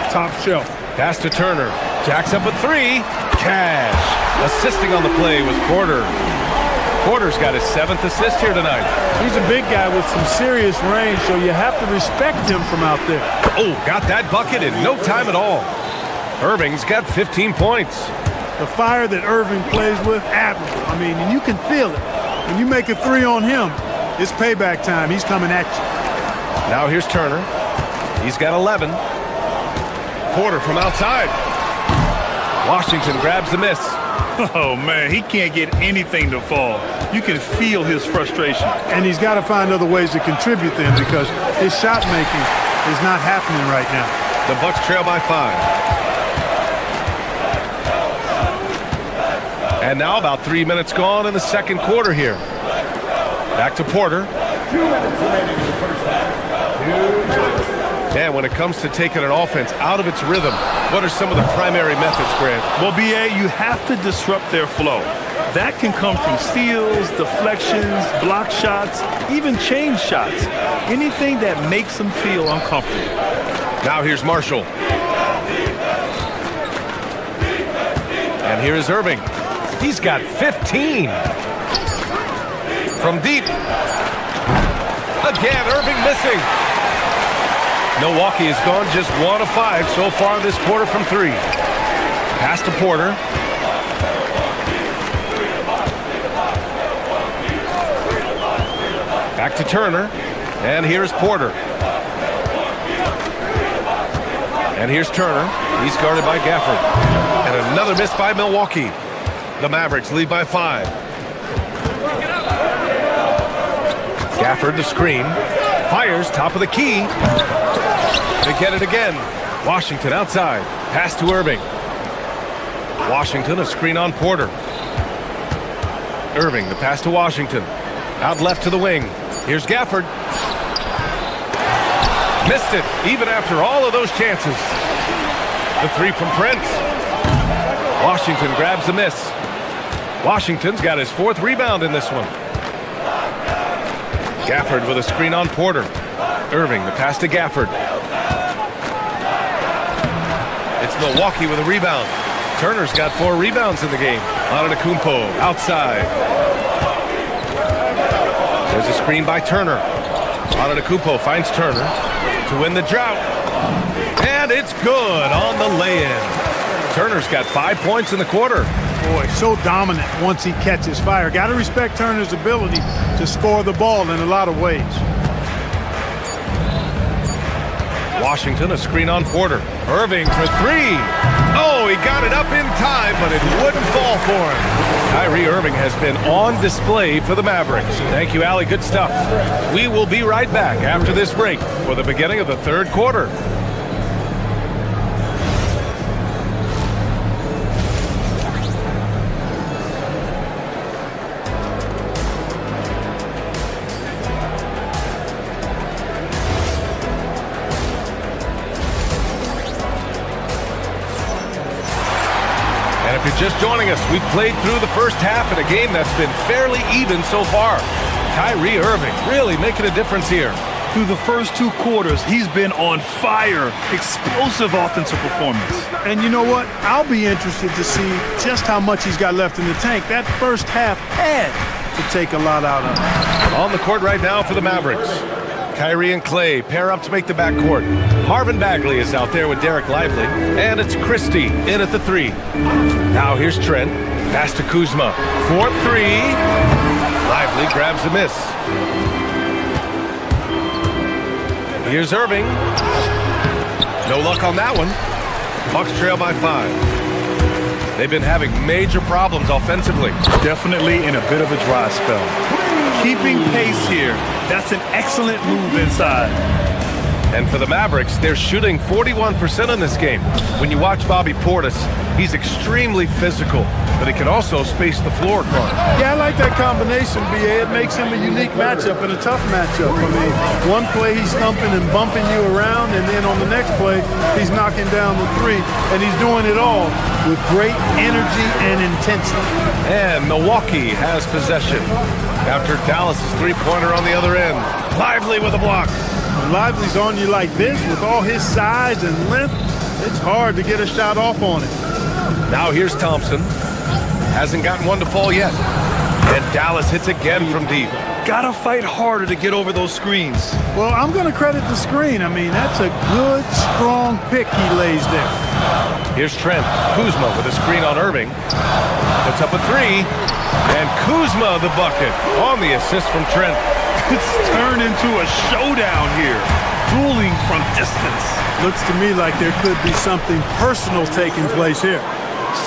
top shelf. Pass to Turner. Jacks up a three. Cash. Assisting on the play was Porter. Porter's got his 7th assist here tonight. He's a big guy with some serious range, so you have to respect him from out there. Oh, got that bucket in no time at all. Irving's got 15 points. The fire that Irving plays with, admirable. I mean, and you can feel it. When you make a three on him, it's payback time. He's coming at you. Now here's Turner. He's got 11. Porter from outside. Washington grabs the miss. Oh, man, he can't get anything to fall. You can feel his frustration. And he's got to find other ways to contribute then because his shot making is not happening right now. The Bucks trail by 5. And now about 3 minutes gone in the second quarter here. Back to Porter. And when it comes to taking an offense out of its rhythm, what are some of the primary methods, Grant? Well, B.A., you have to disrupt their flow. That can come from steals, deflections, block shots, even change shots. Anything that makes them feel uncomfortable. Now here's Marshall. And here is Irving. He's got 15. From deep. Again, Irving missing. Milwaukee has gone just 1 of 5 so far this quarter from 3. Pass to Porter. Back to Turner. And here's Porter. And here's Turner. He's guarded by Gafford. And another miss by Milwaukee. The Mavericks lead by 5. Gafford the screen. Fires top of the key. They get it again. Washington outside. Pass to Irving. Washington a screen on Porter. Irving the pass to Washington. Out left to the wing. Here's Gafford. Missed it even after all of those chances. The 3 from Prince. Washington grabs the miss. Washington's got his 4th rebound in this one. Gafford with a screen on Porter. Irving the pass to Gafford. It's Milwaukee with a rebound. Turner's got 4 rebounds in the game. Antetokounmpo outside. There's a screen by Turner. Antetokounmpo finds Turner to win the drought. And it's good on the lay-in. Turner's got 5 points in the quarter. Boy, so dominant once he catches fire. Got to respect Turner's ability to score the ball in a lot of ways. Washington a screen on Porter. Irving for 3. Oh, he got it up in time, but it wouldn't fall for him. Kyrie Irving has been on display for the Mavericks. Thank you, Allie. Good stuff. We will be right back after this break for the beginning of the third quarter. If you're just joining us, we've played through the first half in a game that's been fairly even so far. Kyrie Irving really making a difference here. Through the first 2 quarters, he's been on fire. Explosive offensive performance. And you know what? I'll be interested to see just how much he's got left in the tank. That first half had to take a lot out of him. On the court right now for the Mavericks. Kyrie and Clay pair up to make the backcourt. Marvin Bagley is out there with Derek Lively. And it's Christie in at the 3. Now here's Trent. Pass to Kuzma. 4-3. Lively grabs the miss. Here's Irving. No luck on that one. Bucks trail by 5. They've been having major problems offensively. Definitely in a bit of a dry spell. Keeping pace here. That's an excellent move inside. And for the Mavericks, they're shooting 41% in this game. When you watch Bobby Portis, he's extremely physical, but he can also space the floor, Clark. Yeah, I like that combination, B.A. It makes him a unique matchup and a tough matchup. I mean, one play he's thumping and bumping you around, and then on the next play, he's knocking down the three, and he's doing it all with great energy and intensity. And Milwaukee has possession after Dallas's three-pointer on the other end. Lively with a block. When Lively's on you like this with all his size and length, it's hard to get a shot off on it. Now here's Thompson. Hasn't gotten one to fall yet. And Dallas hits again from deep. Gotta fight harder to get over those screens. Well, I'm going to credit the screen. I mean, that's a good, strong pick he lays there. Here's Trent. Kuzma with a screen on Irving. Puts up a three. And Kuzma the bucket on the assist from Trent. It's turned into a showdown here. Dueling from distance. Looks to me like there could be something personal taking place here.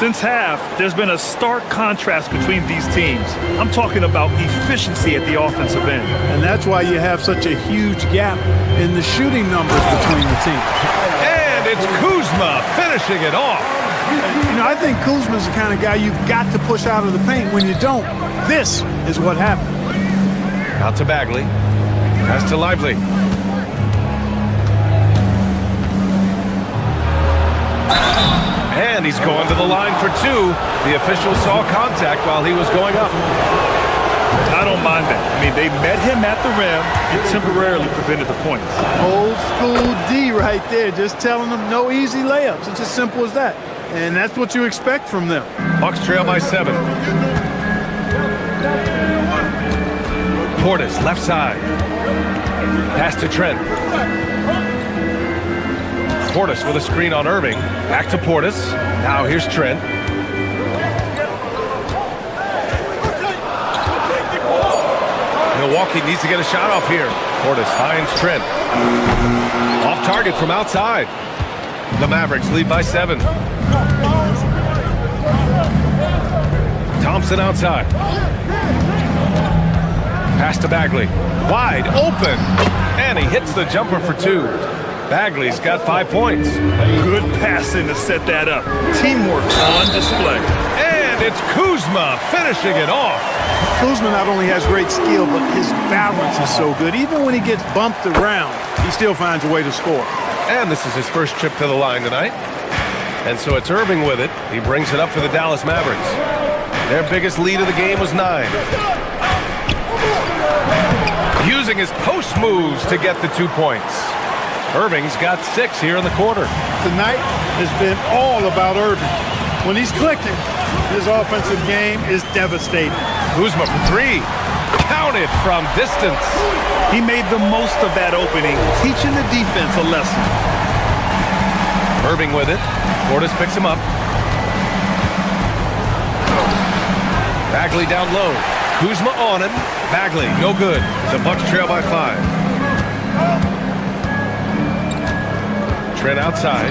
Since half, there's been a stark contrast between these teams. I'm talking about efficiency at the offensive end. And that's why you have such a huge gap in the shooting numbers between the teams. And it's Kuzma finishing it off. You know, I think Kuzma's the kind of guy you've got to push out of the paint. When you don't, this is what happens. Out to Bagley. Pass to Lively. And he's going to the line for two. The official saw contact while he was going up. I don't mind that. I mean, they met him at the rim and temporarily prevented the points. Old school D right there, just telling them no easy layups. It's as simple as that. And that's what you expect from them. Bucks trail by 7. Portis, left side. Pass to Trent. Portis with a screen on Irving. Back to Portis. Now here's Trent. Milwaukee needs to get a shot off here. Portis finds Trent. Off target from outside. The Mavericks lead by 7. Thompson outside. Pass to Bagley. Wide open. And he hits the jumper for 2. Bagley's got 5 points. Good passing to set that up. Teamwork on display. And it's Kuzma finishing it off. Kuzma not only has great skill, but his balance is so good. Even when he gets bumped around, he still finds a way to score. And this is his first trip to the line tonight. And so it's Irving with it. He brings it up for the Dallas Mavericks. Their biggest lead of the game was 9. Using his post moves to get the 2 points. Irving's got 6 here in the quarter. Tonight has been all about Irving. When he's clicking, his offensive game is devastating. Kuzma for 3. Counted from distance. He made the most of that opening, teaching the defense a lesson. Irving with it. Portis picks him up. Bagley down low. Kuzma on him. Bagley, no good. The Bucks trail by 5. Trent outside.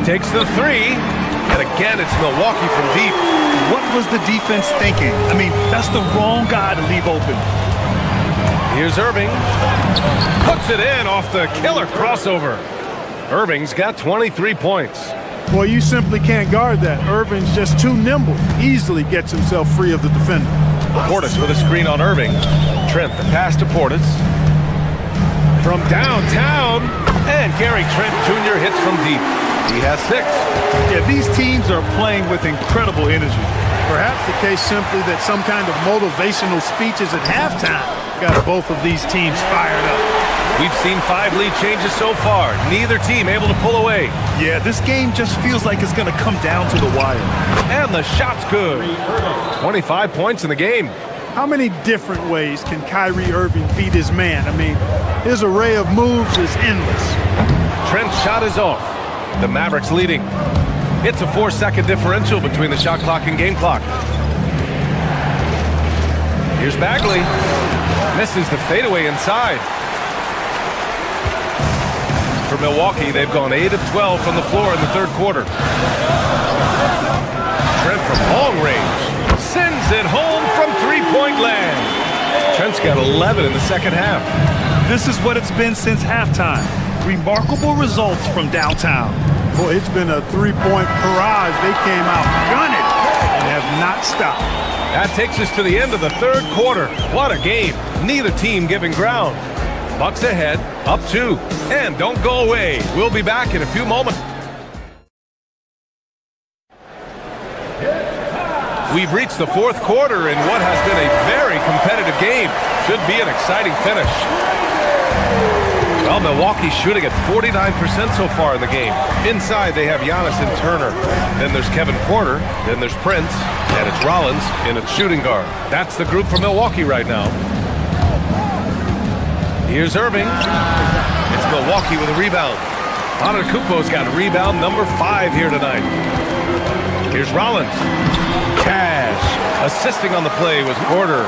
Takes the 3. And again, it's Milwaukee from deep. What was the defense thinking? I mean, that's the wrong guy to leave open. Here's Irving. Puts it in off the killer crossover. Irving's got 23 points. Well, you simply can't guard that. Irving's just too nimble. Easily gets himself free of the defender. Portis with a screen on Irving. Trent, the pass to Portis. From downtown. And Gary Trent Jr. hits from deep. He has 6. Yeah, these teams are playing with incredible energy. Perhaps the case simply that some kind of motivational speeches at halftime got both of these teams fired up. We've seen 5 lead changes so far. Neither team able to pull away. Yeah, this game just feels like it's going to come down to the wire. And the shot's good. 25 points in the game. How many different ways can Kyrie Irving beat his man? I mean, his array of moves is endless. Trent's shot is off. The Mavericks leading. It's a 4-second differential between the shot clock and game clock. Here's Bagley. Misses the fadeaway inside. For Milwaukee, they've gone 8 of 12 from the floor in the third quarter. Trent from long range sends it home from three-point land. Trent's got 11 in the second half. This is what it's been since halftime. Remarkable results from downtown. Boy, it's been a three-point barrage. They came out gunning and have not stopped. That takes us to the end of the third quarter. What a game. Neither team giving ground. Bucks ahead, up 2. And don't go away. We'll be back in a few moments. We've reached the fourth quarter in what has been a very competitive game. Should be an exciting finish. Well, Milwaukee's shooting at 49% so far in the game. Inside, they have Giannis and Turner. Then there's Kevin Porter. Then there's Prince. And it's Rollins in its shooting guard. That's the group for Milwaukee right now. Here's Irving. It's Milwaukee with a rebound. Antetokounmpo's got rebound number 5 here tonight. Here's Rollins. Cash. Assisting on the play was Porter.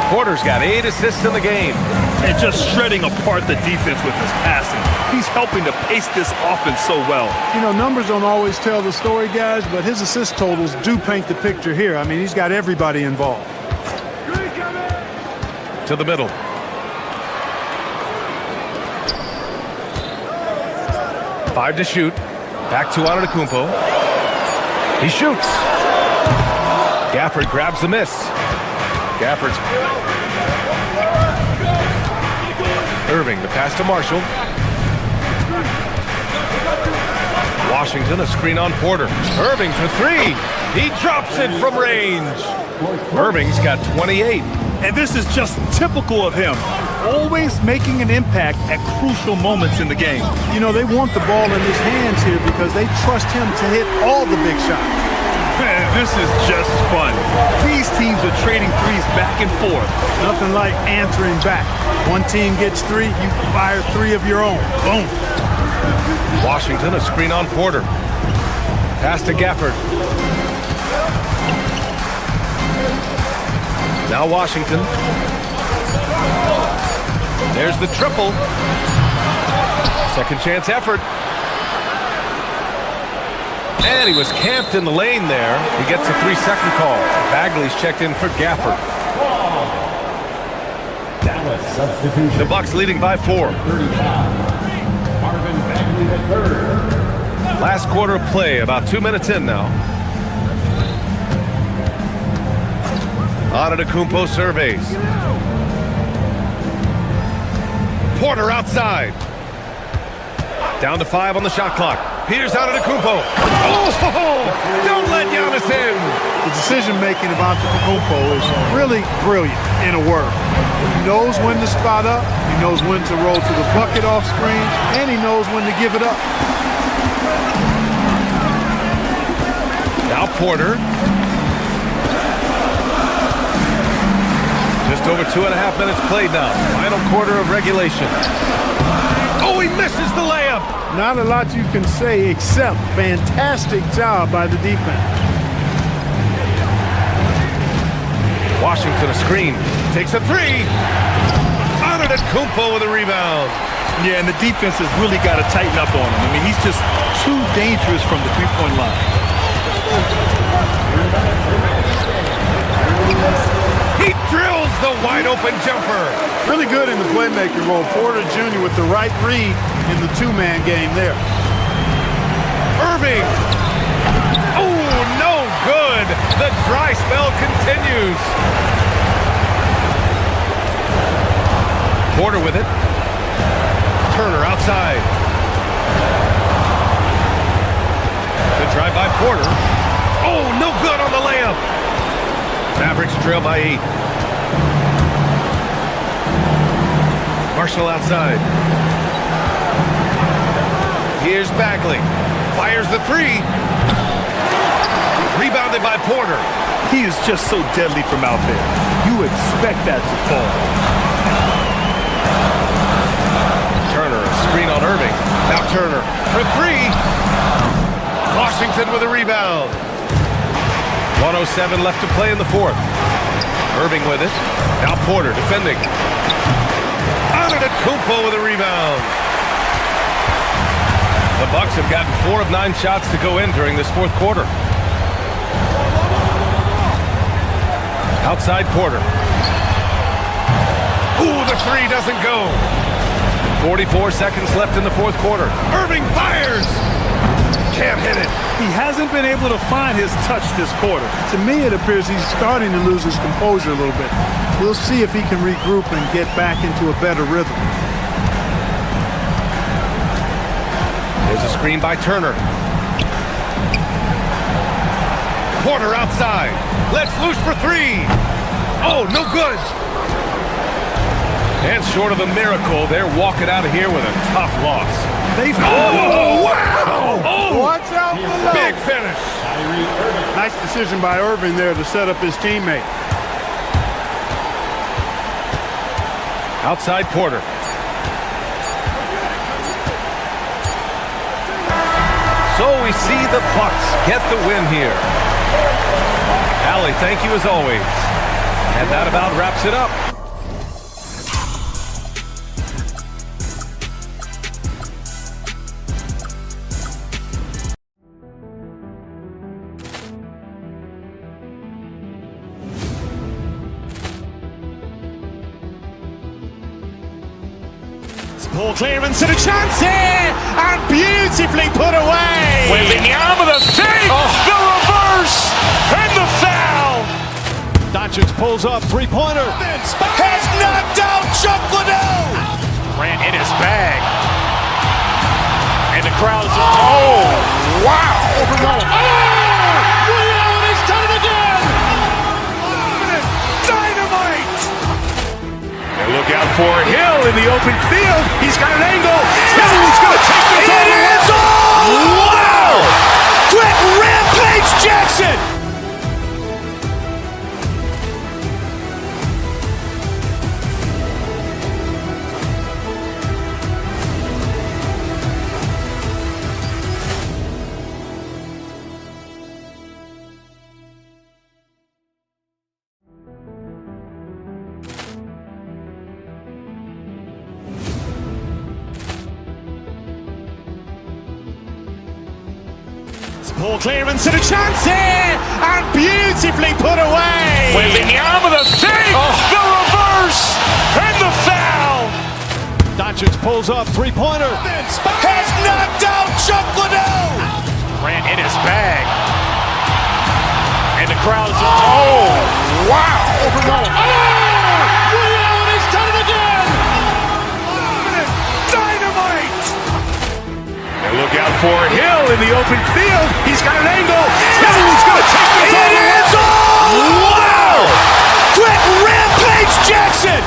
Porter's got 8 assists in the game. And just shredding apart the defense with his passing. He's helping to pace this offense so well. You know, numbers don't always tell the story, guys, but his assist totals do paint the picture here. I mean, he's got everybody involved. To the middle. Five to shoot. Back to Antetokounmpo. He shoots. Gafford grabs the miss. Gafford's Irving, the pass to Marshall. Washington, a screen on Porter. Irving for 3. He drops it from range. Irving's got 28. And this is just typical of him. Always making an impact at crucial moments in the game. You know, they want the ball in his hands here because they trust him to hit all the big shots. Man, this is just fun. These teams are trading threes back and forth. Nothing like answering back. One team gets 3, you fire 3 of your own. Boom. Washington, a screen on Porter. Pass to Gafford. Now Washington. There's the triple. Second chance effort. And he was camped in the lane there. He gets a 3-second call. Bagley's checked in for Gafford. The Bucks leading by 4. Last quarter of play, about 2 minutes in now. Antetokounmpo surveys. Porter outside. Down to 5 on the shot clock. Here's Antetokounmpo. Oh! Don't let Giannis in. The decision-making of Antetokounmpo is really brilliant, in a word. He knows when to spot up, he knows when to roll to the bucket off screen, and he knows when to give it up. Now Porter. Just over 2.5 minutes played now. Final quarter of regulation. Oh, he misses the layup. Not a lot you can say except fantastic job by the defense. Washington a screen. Takes a 3. Antetokounmpo with a rebound. Yeah, and the defense has really got to tighten up on him. I mean, he's just too dangerous from the three-point line. He drills the wide-open jumper. Really good in the playmaking role. Porter Jr. with the right read in the 2-man game there. Irving. Oh, no good. The dry spell continues. Porter with it. Turner outside. The drive by Porter. Oh, no good on the layup. Mavericks trail by 8. Marshall outside. Here's Bagley. Fires the 3. Rebounded by Porter. He is just so deadly from out there. You expect that to fall. Turner, a screen on Irving. Now Turner for 3. Washington with a rebound. 1:07 left to play in the fourth. Irving with it. Now Porter defending. Antetokounmpo with a rebound. The Bucks have gotten 4 of 9 shots to go in during this fourth quarter. Outside Porter. Ooh, the three doesn't go. 44 seconds left in the fourth quarter. Irving fires. Can't hit it. He hasn't been able to find his touch this quarter. To me, it appears he's starting to lose his composure a little bit. We'll see if he can regroup and get back into a better rhythm. There's a screen by Turner. Porter outside. Let's loose for three. Oh, no good. And short of a miracle, they're walking out of here with a tough loss. Oh, wow! Oh, watch out below. Big finish. Nice decision by Irving there to set up his teammate. Outside Porter. So we see the Bucks get the win here. Allie, thank you as always. And that about wraps it up. Ball clearance and a chance here, and beautifully put away. Wembanyama the save, the reverse, and the foul. Doncic pulls up, three-pointer. Has knocked out Chuck Liddell. Grant in his bag. And the crowd is, oh, wow. Allen has done it again. Dynamite. And look out for Hill in the open field. He's got an angle. Hill's going to take this all the way. Wow. Quick rampage Jackson. Ball clearance and a chance here, and beautifully put away. Wembanyama the save, the reverse, and the foul. Doncic pulls up, three-pointer. Has knocked out Chuck Liddell. Grant in his bag. And the crowd is, oh, wow. Allen has done it again. Dynamite. And look out for Hill in the open field. He's got an angle. Hill's going to take this all the way. Wow. Quick rampage Jackson.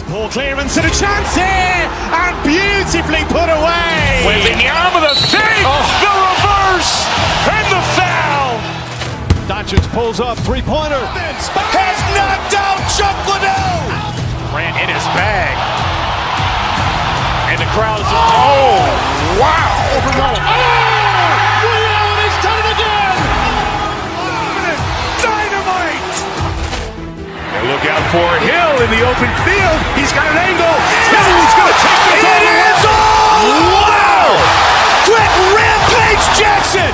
Ball clearance and a chance here, and beautifully put away. Wembanyama the save, the reverse, and the foul. Doncic pulls up, three-pointer. Has knocked out Chuck Liddell. Grant in his bag. And the crowd is, oh, wow. Allen has done it again. Dynamite. And look out for Hill in the open field. He's got an angle. Hill's going to take this all the way. Wow. Quick rampage Jackson.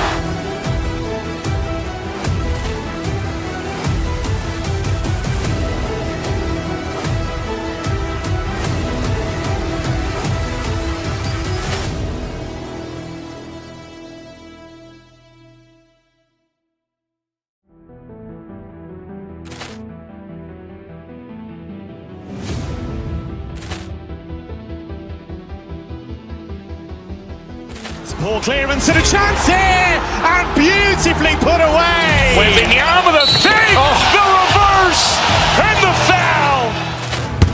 Ball clearance and a chance here, and beautifully put away. Wembanyama the save, the reverse, and the foul.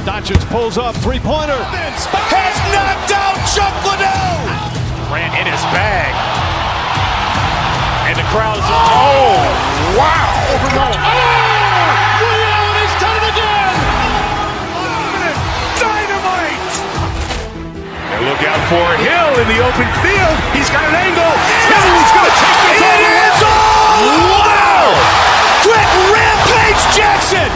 Doncic pulls up, three-pointer. Has knocked out Chuck Liddell. Grant in his bag. And the crowd is, oh, wow. Allen has done it again. Dynamite. And look out for Hill in the open field. He's got an angle. Hill's going to take this all the way. Wow! Quick rampage Jackson!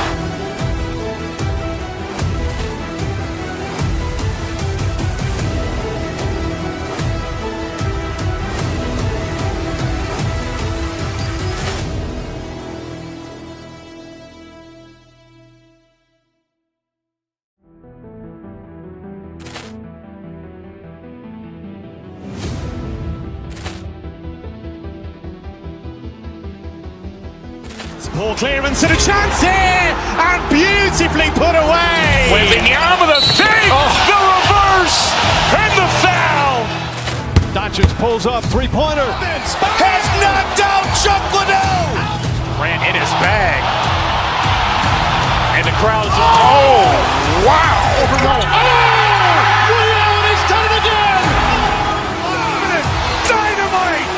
Ball clearance and a chance here, and beautifully put away. Wembanyama the fake, the reverse, and the foul. Doncic pulls up, three-pointer. Has knocked out Chuck Liddell. Ran in his bag. And the crowd is, oh, wow. He's done it again. Dynamite.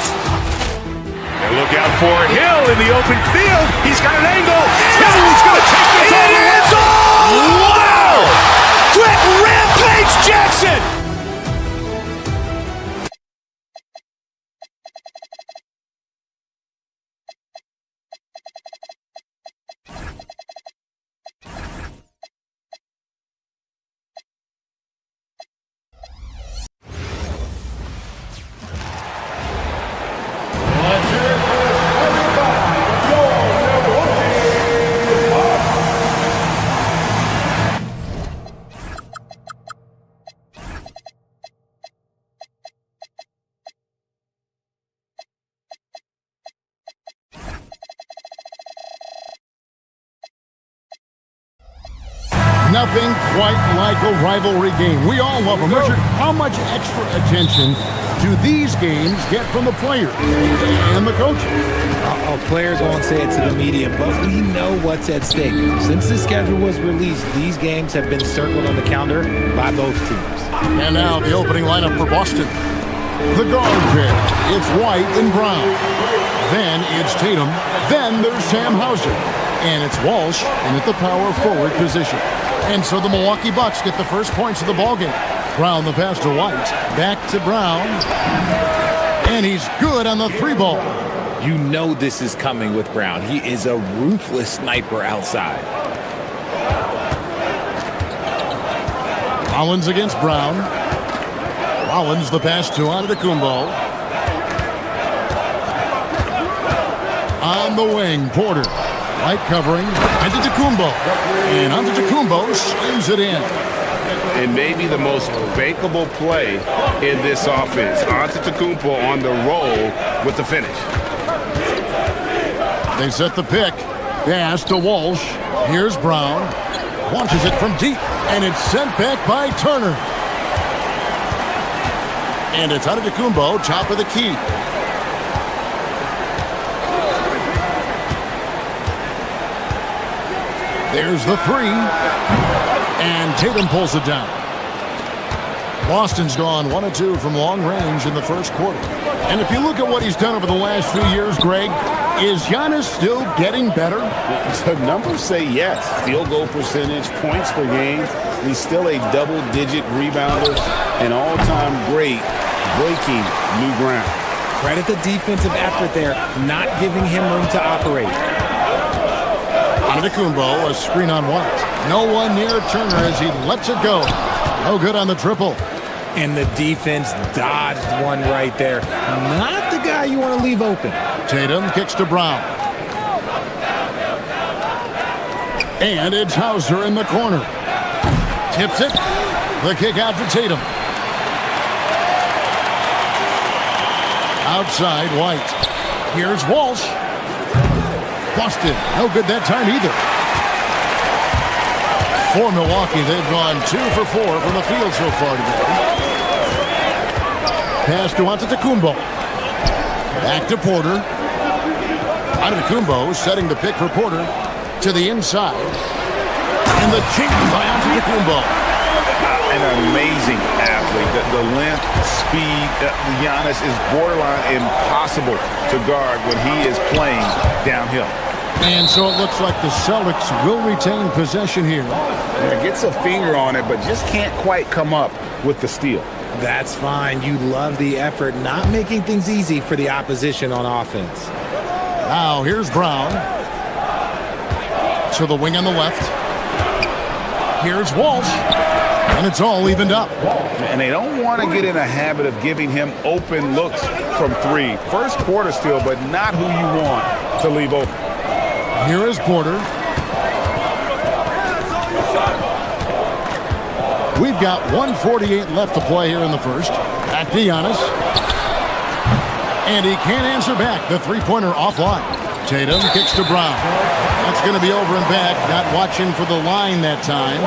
And look out for Hill in the open field. He's got an angle. Hill's going to take this all the way. Wow! Quick rampage Jackson. Nothing quite like a rivalry game. We all love them. Richard, how much extra attention do these games get from the players and the coaches? Players won't say it to the media, but we know what's at stake. Since the schedule was released, these games have been circled on the calendar by both teams. And now the opening lineup for Boston. The guard pair, it's White and Brown. Then it's Tatum. Then there's Sam Hauser. And it's Walsh in at the power forward position. And so the Milwaukee Bucks get the first points of the ballgame. Brown the pass to White. Back to Brown. And he's good on the three ball. You know this is coming with Brown. He is a ruthless sniper outside. Rollins against Brown. Rollins the pass to Antetokounmpo. On the wing, Porter. Light covering, Antetokounmpo. And Antetokounmpo slams it in. And maybe the most bankable play in this offense. Antetokounmpo on the roll with the finish. They set the pick. Pass to Walsh. Here's Brown. Launches it from deep. And it's sent back by Turner. And it's Antetokounmpo, top of the key. There's the three. And Tatum pulls it down. Boston's gone 1 of 2 from long range in the first quarter. And if you look at what he's done over the last few years, Greg, is Giannis still getting better? The numbers say yes. Field goal percentage, points per game. He's still a double-digit rebounder, an all-time great, breaking new ground. Credit the defensive effort there, not giving him room to operate. Antetokounmpo, a screen on White. No one near Turner as he lets it go. No good on the triple. And the defense dodged one right there. Not the guy you want to leave open. Tatum kicks to Brown. And it's Hauser in the corner. Tips it. The kick out to Tatum. Outside, White. Here's Walsh. Busted. No good that time either. For Milwaukee, they've gone 2 for 4 from the field so far today. Pass to Antetokounmpo. Back to Porter. Antetokounmpo setting the pick for Porter to the inside. And the chink by Antetokounmpo. An amazing athlete. The length, speed, Giannis is borderline impossible to guard when he is playing downhill. And so it looks like the Celtics will retain possession here. Yeah, gets a finger on it, but just can't quite come up with the steal. That's fine. You love the effort, not making things easy for the opposition on offense. Now here's Brown. To the wing on the left. Here's Walsh. And it's all evened up. And they don't want to get in a habit of giving him open looks from three. First quarter still, but not who you want to leave open. Here is Porter. We've got 1:48 left to play here in the first. At Giannis. And he can't answer back. The three-pointer offline. Tatum kicks to Brown. That's going to be over and back. Not watching for the line that time.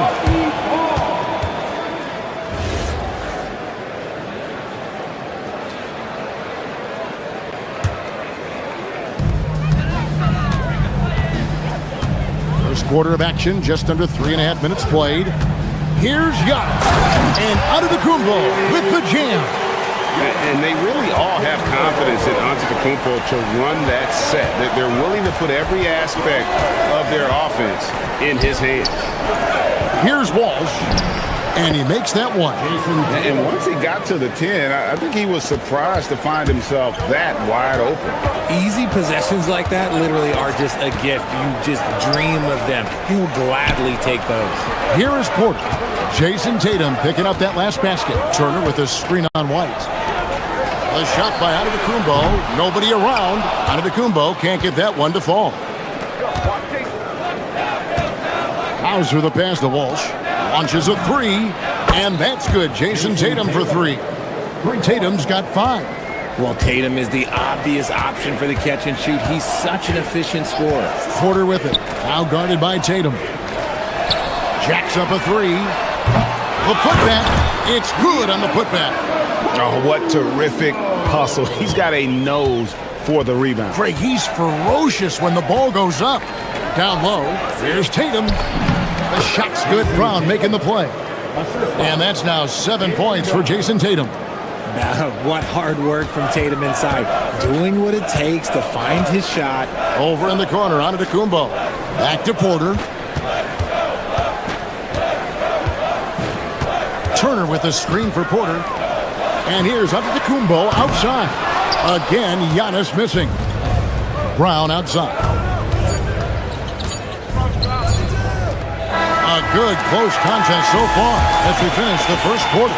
First quarter of action, just under 3.5 minutes played. Here's Giannis. And Antetokounmpo with the jam. And they really all have confidence in Antetokounmpo to run that set. They're willing to put every aspect of their offense in his hands. Here's Walsh. And he makes that one. And once he got to the 10, I think he was surprised to find himself that wide open. Easy possessions like that literally are just a gift. You just dream of them. He'll gladly take those. Here is Porter. Jason Tatum picking up that last basket. Turner with a screen on White. A shot by Antetokounmpo. Nobody around. Antetokounmpo can't get that one to fall. Hauser the pass to Walsh. Launches a three. And that's good. Jason Tatum for three. Tatum's got 5. Well, Tatum is the obvious option for the catch and shoot. He's such an efficient scorer. Porter with it. Now guarded by Tatum. Jacks up a three. The putback. It's good on the putback. Oh, what terrific hustle. He's got a nose for the rebound. Craig, he's ferocious when the ball goes up. Down low. Here's Tatum. The shot's good. Brown making the play. And that's now 7 points for Jason Tatum. What hard work from Tatum inside. Doing what it takes to find his shot. Over in the corner, Antetokounmpo. Back to Porter. Turner with a screen for Porter. And here's Antetokounmpo outside. Again, Giannis missing. Brown outside. A good close contest so far as we finish the first quarter.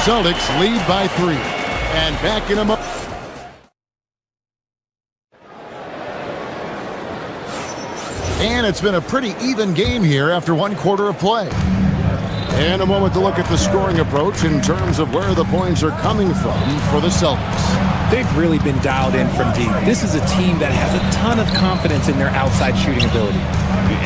Celtics lead by 3. And backing them up. And it's been a pretty even game here after 1 quarter of play. And a moment to look at the scoring approach in terms of where the points are coming from for the Celtics. They've really been dialed in from deep. This is a team that has a ton of confidence in their outside shooting ability.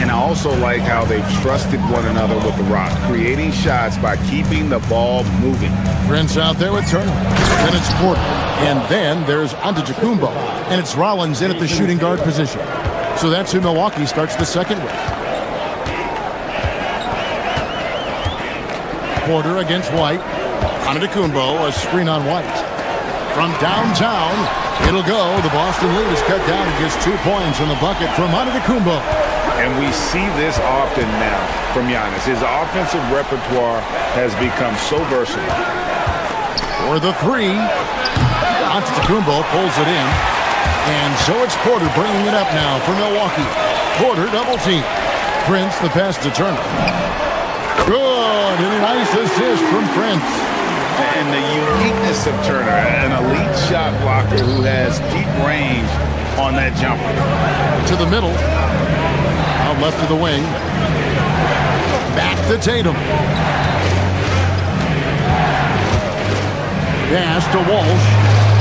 And I also like how they've trusted one another with the rock, creating shots by keeping the ball moving. Prince out there with Turner. Then it's Porter. And then there's Antetokounmpo. And it's Rollins in at the shooting guard position. So that's who Milwaukee starts the second with. Porter against White. Antetokounmpo, a screen on White. From downtown, it'll go. The Boston lead is cut down to just 2 points in the bucket from Antetokounmpo. And we see this often now from Giannis. His offensive repertoire has become so versatile. For the three, Antetokounmpo pulls it in. And so it's Porter bringing it up now for Milwaukee. Porter double team. Prince the pass to Turner. Good, and a nice assist from Prince. And the uniqueness of Turner, an elite shot blocker who has deep range on that jumper. To the middle. Out left to the wing. Back to Tatum. Pass to Walsh.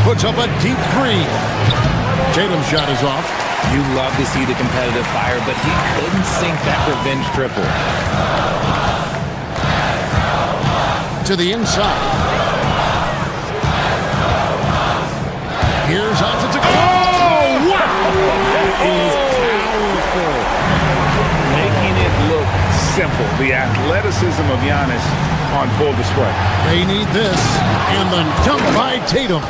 Puts up a deep three. Tatum's shot is off. You love to see the competitive fire, but he couldn't sink that revenge triple. To the inside. Here's Antetokounmpo. Oh, wow! It is powerful. Making it look simple. The athleticism of Giannis on full display. They need this. And the dunk by Tatum.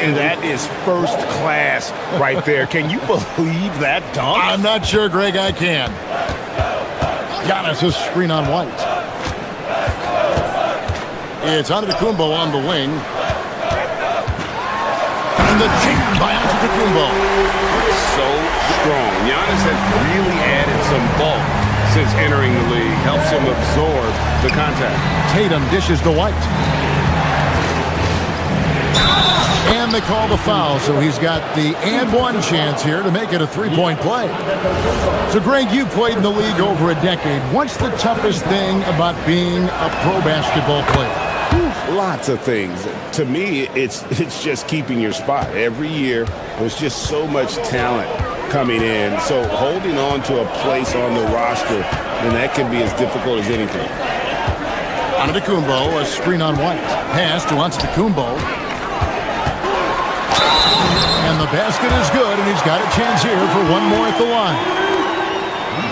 And that is first class right there. Can you believe that dunk? I'm not sure, Greg, I can. Giannis' screen on White. It's Antetokounmpo on the wing. And the jam by Antetokounmpo. So strong. Giannis has really added some bulk since entering the league. Helps him absorb the contact. Tatum dishes to White. And they call the foul, so he's got the and one chance here to make it a three-point play. So, Greg, you played in the league over a decade. What's the toughest thing about being a pro basketball player? Lots of things. To me, it's just keeping your spot. Every year, there's just so much talent coming in. So holding on to a place on the roster, then that can be as difficult as anything. Antetokounmpo, a screen on White. Pass to Antetokounmpo. And the basket is good, and he's got a chance here for one more at the line.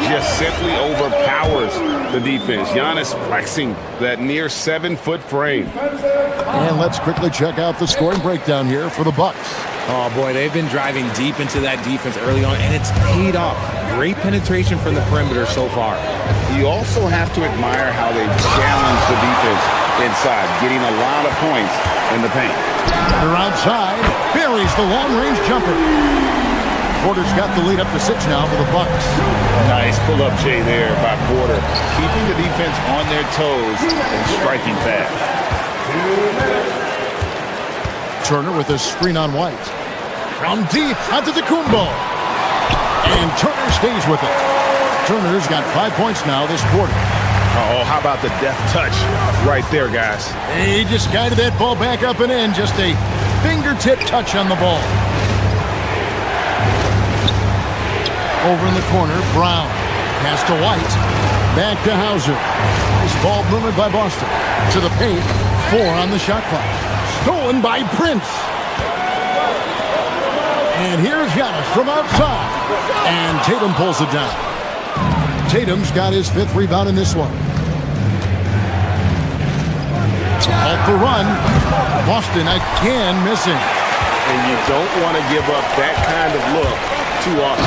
Just simply overpowers the defense. Giannis flexing that near 7-foot frame. And let's quickly check out the scoring breakdown here for the Bucks. Oh, boy, they've been driving deep into that defense early on, and it's paid off. Great penetration from the perimeter so far. You also have to admire how they've challenged the defense inside, getting a lot of points in the paint. They're outside. Buries the long-range jumper. Porter's got the lead up to 6 now for the Bucks. Nice pull-up Jay there by Porter, keeping the defense on their toes and striking fast. Turner with a screen on White. From deep, Antetokounmpo. And Turner stays with it. Turner's got 5 points now this quarter. Oh, how about the deft touch right there, guys? He just guided that ball back up and in. Just a fingertip touch on the ball. Over in the corner, Brown. Pass to White. Back to Hauser. Nice ball movement by Boston. To the paint. 4 on the shot clock. Stolen by Prince. And here's Giannis from outside. And Tatum pulls it down. Tatum's got his 5th rebound in this one. Off the run. Boston again missing. And you don't want to give up that kind of look too often.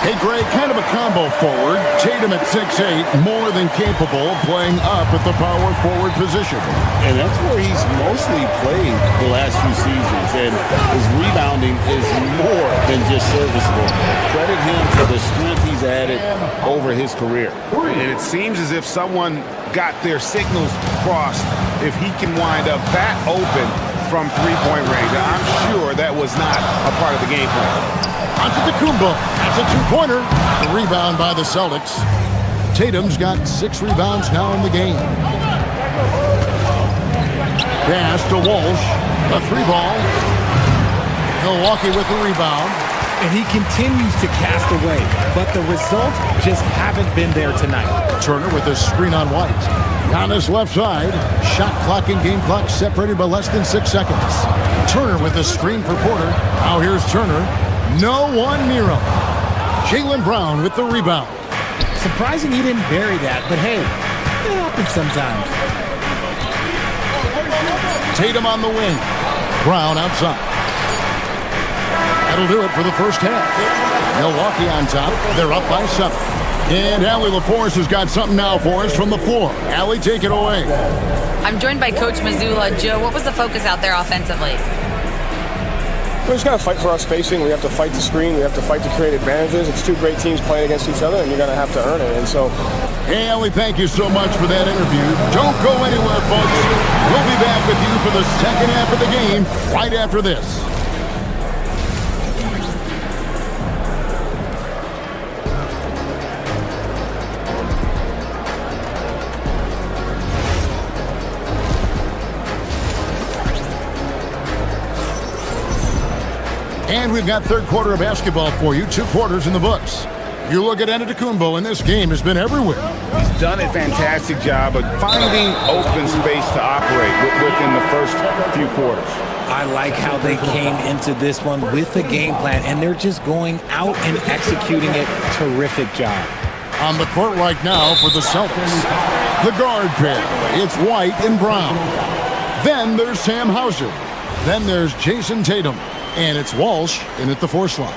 Hey, Greg, kind of a combo forward. Tatum at 6'8", more than capable of playing up at the power forward position. And that's where he's mostly played the last few seasons. And his rebounding is more than just serviceable. Credit him for the strength he's added over his career. And it seems as if someone got their signals crossed if he can wind up that open from three-point range. I'm sure that was not a part of the game plan. Antetokounmpo. That's a two-pointer. The rebound by the Celtics. Tatum's got 6 rebounds now in the game. Pass to Walsh. A 3-ball. Milwaukee with the rebound. And he continues to cast away, but the results just haven't been there tonight. Turner with a screen on White. Giannis left side. Shot clock and game clock separated by less than 6 seconds. Turner with a screen for Porter. Now here's Turner. No one near him. Jaylen Brown with the rebound. Surprising he didn't bury that, but hey, it happens sometimes. Tatum on the wing. Brown outside. That'll do it for the first half. Milwaukee on top. They're up by 7. And Allie LaForce has got something now for us from the floor. Allie, take it away. I'm joined by Coach Mazzulla. Joe, what was the focus out there offensively? We just got to fight for our spacing. We have to fight the screen. We have to fight to create advantages. It's 2 great teams playing against each other, and you're going to have to earn it. And so, hey, Allie, thank you so much for that interview. Don't go anywhere, folks. We'll be back with you for the second half of the game right after this. And we've got third quarter of basketball for you. 2 quarters in the books. You look at Antetokounmpo, and this game has been everywhere. He's done a fantastic job of finding open space to operate within the first few quarters. I like how they came into this one with a game plan, and they're just going out and executing it. Terrific job. On the court right now for the Celtics, the guard pair. It's White and Brown. Then there's Sam Hauser. Then there's Jason Tatum. And it's Walsh in at the 4 slot.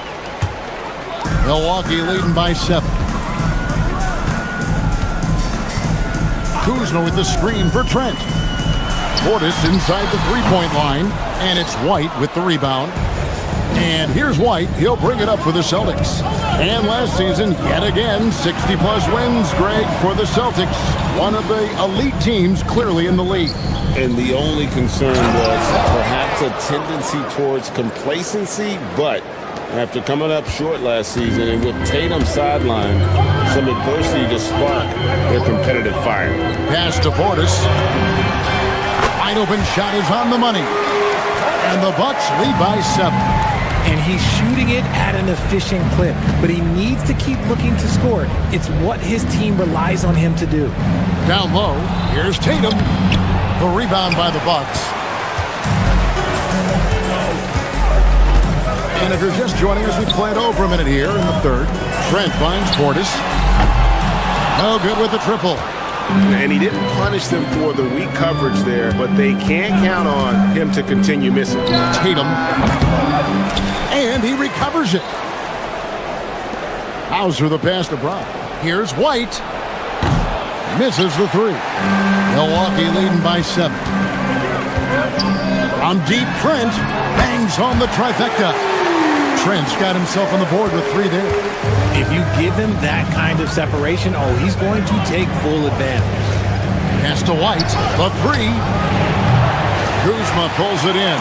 Milwaukee leading by 7. Kuzma with the screen for Trent. Portis inside the three-point line, and it's White with the rebound. And here's White. He'll bring it up for the Celtics. And last season, yet again, 60-plus wins, Greg, for the Celtics. One of the elite teams clearly in the league. And the only concern was perhaps a tendency towards complacency, but after coming up short last season and with Tatum sidelined, some adversity to spark their competitive fire. Pass to Portis. Wide open shot is on the money. And the Bucks lead by 7. And he's shooting it at an efficient clip, but he needs to keep looking to score. It's what his team relies on him to do. Down low, here's Tatum. The rebound by the Bucks. And if you're just joining us, we play it over a minute here in the third. Trent finds Portis. No good with the triple. And he didn't punish them for the weak coverage there, but they can't count on him to continue missing. Tatum. And he recovers it. Hauser the pass to Brown. Here's White. Misses the three. Milwaukee leading by 7. From deep, Trent bangs on the trifecta. Trent's got himself on the board with 3 there. If you give him that kind of separation, he's going to take full advantage. Pass to White, the 3. Kuzma pulls it in.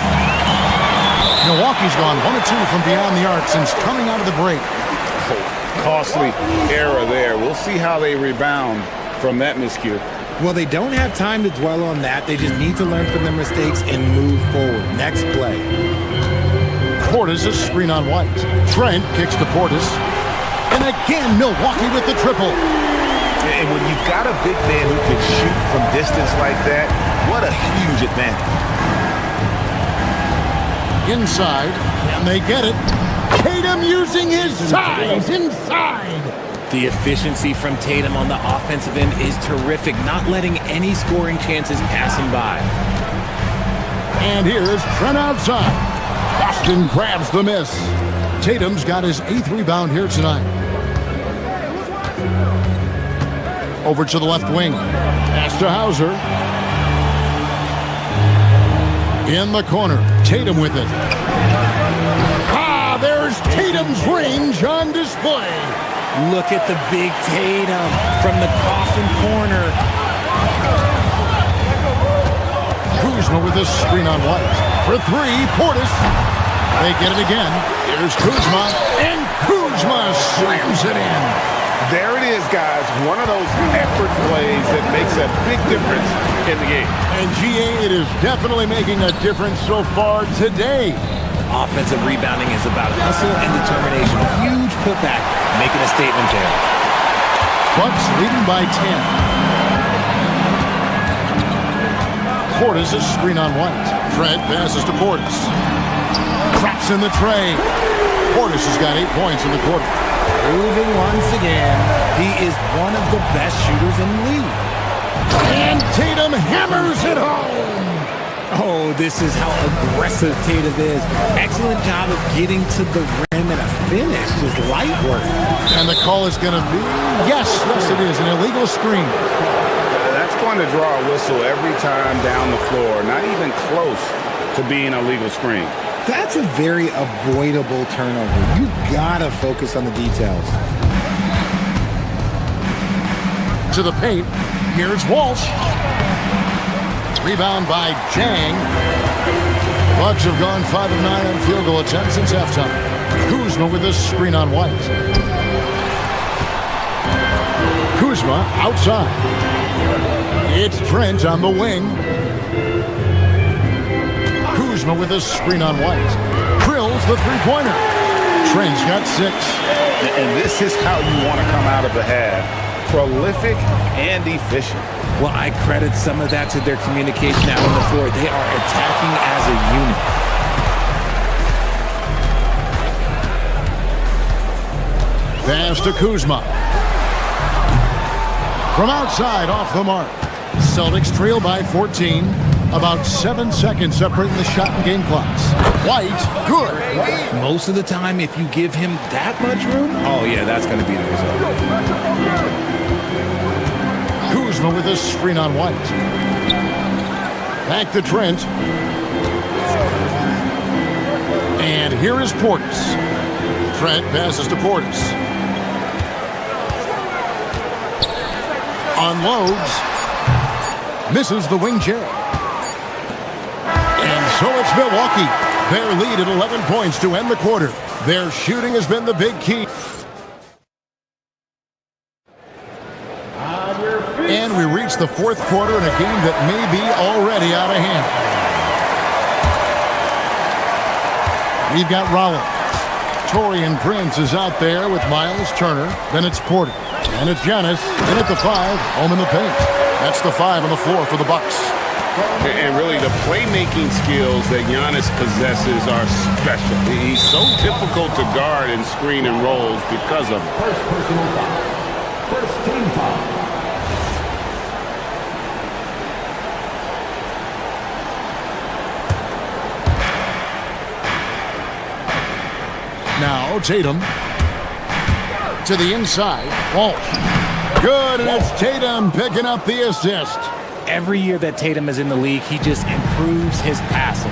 Milwaukee's gone 1 of 2 from beyond the arc since coming out of the break. Costly error there. We'll see how they rebound from that miscue. Well, they don't have time to dwell on that. They just need to learn from their mistakes and move forward. Next play. Portis a screen on White. Trent kicks to Portis. And again, Milwaukee with the triple. And when you've got a big man who can shoot from distance like that, what a huge advantage. Inside, and they get it. Tatum using his size inside. The efficiency from Tatum on the offensive end is terrific, not letting any scoring chances pass him by. And here's Trent outside. Boston grabs the miss. Tatum's got his 8th rebound here tonight. Over to the left wing. Pass to Hauser. In the corner. Tatum with it. There's Tatum's range on display. Look at the big Tatum from the coffin corner. Kuzma with a screen on White. For 3, Portis. They get it again. Here's Kuzma. And Kuzma slams it in. There it is, guys. One of those effort plays that makes a big difference in the game. And GA, it is definitely making a difference so far today. Offensive rebounding is about hustle and determination. Huge putback, making a statement there. Bucks leading by 10. Portis a screen on White. Trent passes to Portis. Traps in the tray. Portis has got 8 points in the quarter. Proving once again, he is one of the best shooters in the league. And Tatum hammers it home. Oh, this is how aggressive Tatum is. Excellent job of getting to the rim and a finish. Just light work. And the call is going to be, yes, it is, an illegal screen. That's going to draw a whistle every time down the floor. Not even close to being a legal screen. That's a very avoidable turnover. You gotta focus on the details. To the paint. Here's Walsh. Rebound by Jang. Bucks have gone 5 of 9 on field goal attempts since halftime. Kuzma with a screen on White. Kuzma outside. It's Trent on the wing. Kuzma with a screen on White. Drills the three-pointer. Trent's got 6. And this is how you want to come out of the half. Prolific and efficient. Well, I credit some of that to their communication out on the floor. They are attacking as a unit. Pass to Kuzma. From outside, off the mark. Celtics trail by 14. About 7 seconds separating the shot and game clocks. White, good. Most of the time, if you give him that much room, oh yeah, that's going to be the result. Kuzma with a screen on White. Back to Trent. And here is Portis. Trent passes to Portis. Unloads. Misses the wing chair. And so it's Milwaukee. Their lead at 11 points to end the quarter. Their shooting has been the big key. And we reach the fourth quarter in a game that may be already out of hand. We've got Rollins. Taurean Prince is out there with Miles Turner. Then it's Porter. And it's Giannis. In at the 5, home in the paint. That's the 5 on the floor for the Bucks. And really, the playmaking skills that Giannis possesses are special. He's so difficult to guard and screen and rolls because of it. First personal foul. First team foul. Now Tatum to the inside. Walsh. Good, and it's Tatum picking up the assist. Every year that Tatum is in the league, he just improves his passing.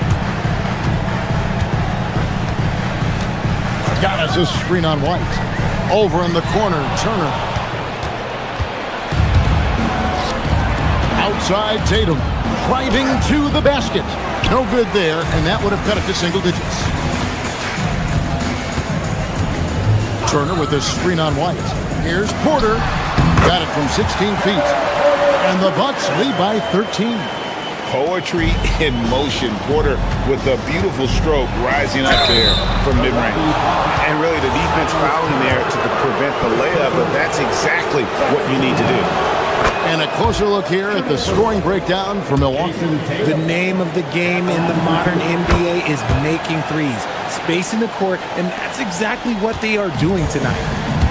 Giannis a screen on White. Over in the corner, Turner. Outside Tatum. Driving to the basket. No good there, and that would have cut it to single digits. Turner with a screen on White. Here's Porter. Got it from 16 feet. And the Bucks lead by 13. Poetry in motion. Porter with a beautiful stroke rising up there from mid-range. And really the defense fouling there to prevent the layup, but that's exactly what you need to do. And a closer look here at the scoring breakdown for Milwaukee. The name of the game in the modern NBA is making threes, spacing the court, and that's exactly what they are doing tonight.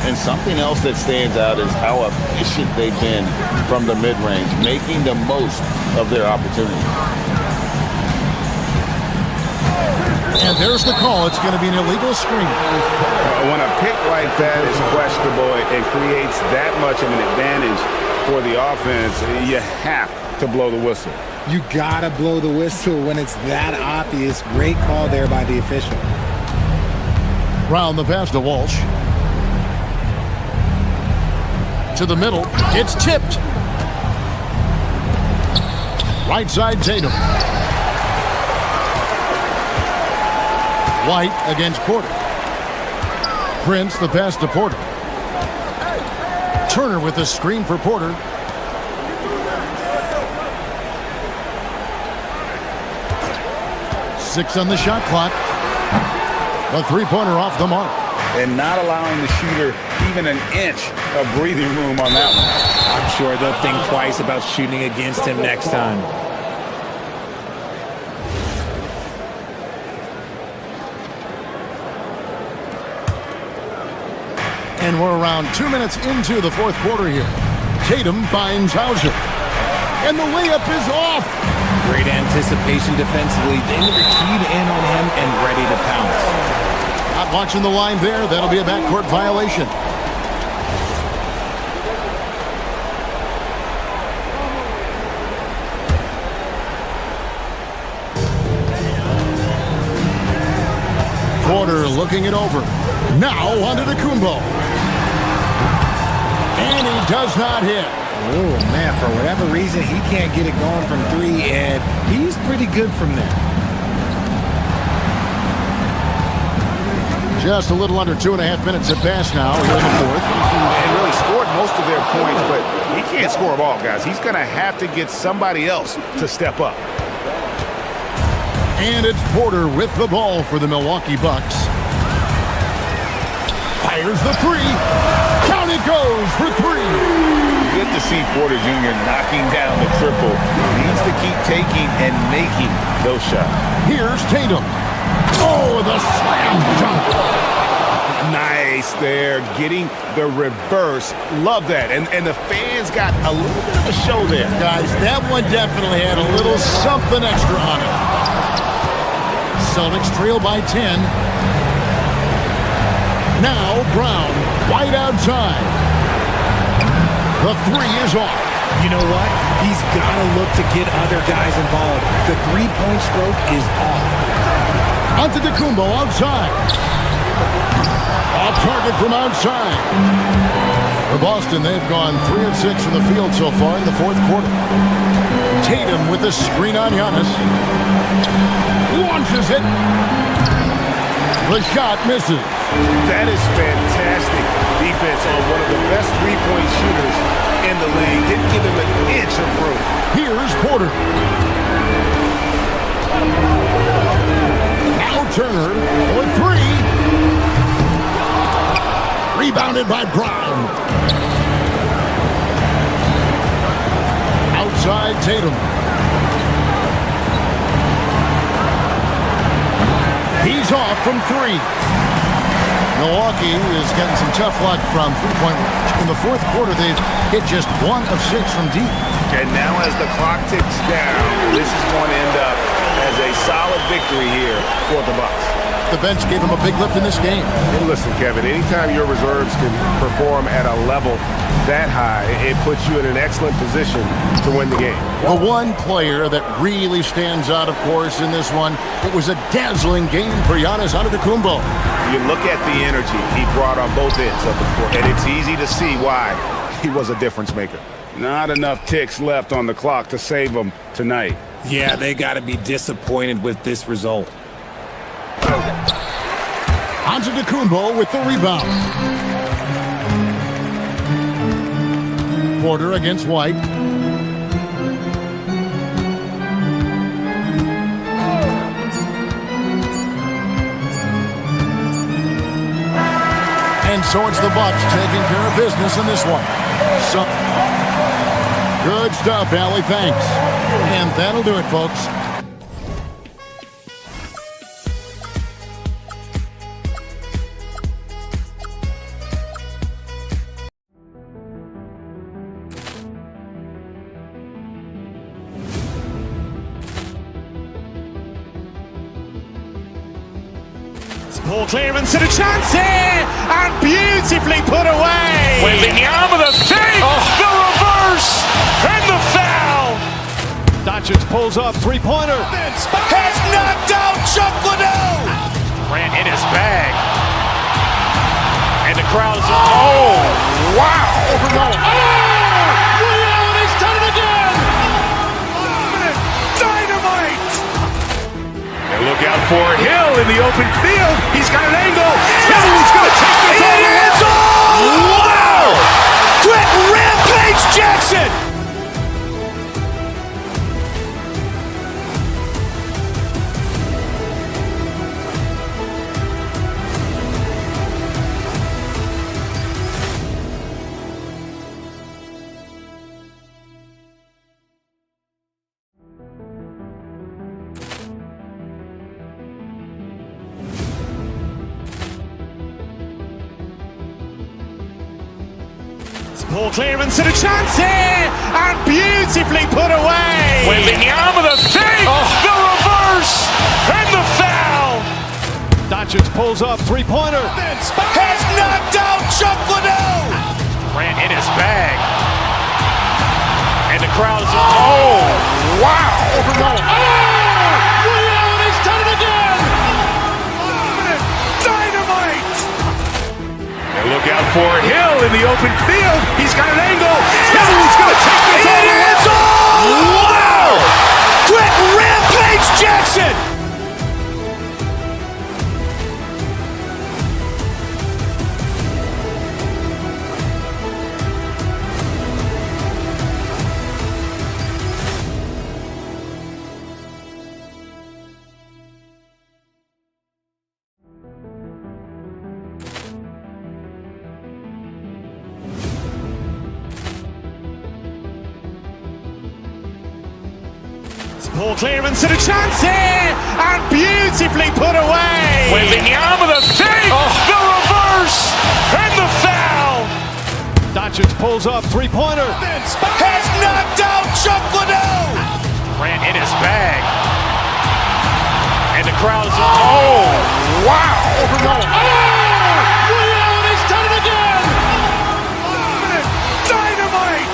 And something else that stands out is how efficient they've been from the mid-range, making the most of their opportunity. And there's the call. It's going to be an illegal screen. When a pick like that is questionable and creates that much of an advantage for the offense, you have to blow the whistle. You gotta blow the whistle when it's that obvious. Great call there by the official. Round the pass to Walsh. To the middle. It's tipped. Right side Tatum. White against Porter. Prince the pass to Porter. Turner with the screen for Porter. Six on the shot clock. A three-pointer off the mark. And not allowing the shooter even an inch of breathing room on that one. I'm sure they'll think twice about shooting against him next time. And we're around 2 minutes into the fourth quarter here. Tatum finds Hauser. And the layup is off. Great anticipation defensively. They were keyed in on him and ready to pounce. Not watching the line there. That'll be a backcourt violation. Porter looking it over. Now onto the Kumbo. And he does not hit. Oh, man, for whatever reason, he can't get it going from three, and he's pretty good from there. Just a little under 2.5 minutes have passed now here in the fourth. And really scored most of their points, but he can't score them all, guys. He's going to have to get somebody else to step up. And it's Porter with the ball for the Milwaukee Bucks. Fires the three. Count it goes for three. Good to see Porter Jr. knocking down the triple. He needs to keep taking and making those shots. Here's Tatum. Oh, the slam dunk. Nice there, getting the reverse. Love that. And the fans got a little bit of a show there. Guys, that one definitely had a little something extra on it. Celtics trail by 10. Now Brown, White outside. The three is off. You know what? He's got to look to get other guys involved. The three-point stroke is off. Antetokounmpo outside. Off target from outside. For Boston, they've gone 3 of 6 from the field so far in the fourth quarter. Tatum with the screen on Giannis. Launches it. The shot misses. That is fantastic defense on one of the best three-point shooters in the league. Didn't give him an inch of room. Here's Porter. Now Turner for 3. Rebounded by Brown. Outside Tatum. He's off from 3. Milwaukee is getting some tough luck from three-point range. In the fourth quarter, they've hit just 1 of 6 from deep. And now as the clock ticks down, this is going to end up as a solid victory here for the Bucks. The bench gave him a big lift in this game. And listen, Kevin, anytime your reserves can perform at a level that high, it puts you in an excellent position to win the game. The one player that really stands out, of course, in this one, it was a dazzling game for Giannis Antetokounmpo. You look at the energy he brought on both ends of the floor, and it's easy to see why he was a difference maker. Not enough ticks left on the clock to save him tonight. Yeah, they got to be disappointed with this result. Antetokounmpo with the rebound. Porter against White. And so it's the Bucks taking care of business in this one. So good stuff, Allie. Thanks. And that'll do it, folks. Ball clearance and a chance here, and beautifully put away. Wembanyama the fake, the reverse, and the foul. Doncic pulls up, three-pointer. Has knocked out Chuck Liddell. Grant in his bag. And the crowd is, oh, wow. He's done it again. Dynamite. And look out for Hill in the open field. He's got an angle. Hill's going to take this all the way. Wow! Quick Rampage Jackson. Ball clearance and a chance here, and beautifully put away. Wembanyama the fake, the reverse, and the foul. Doncic pulls up, three-pointer. Has knocked out Chuck Liddell. Grant in his bag. And the crowd is, oh, wow. He's done it again. Dynamite. And look out for Hill in the open field. He's got an angle. Hill's going to take this all the way. Wow! Quick Rampage Jackson. Ball clearance and a chance here, and beautifully put away. Wembanyama the fake, the reverse, and the foul. Doncic pulls up, three-pointer. Has knocked out Chuck Liddell. Grant in his bag. And the crowd is, oh, wow. He's done it again. Dynamite.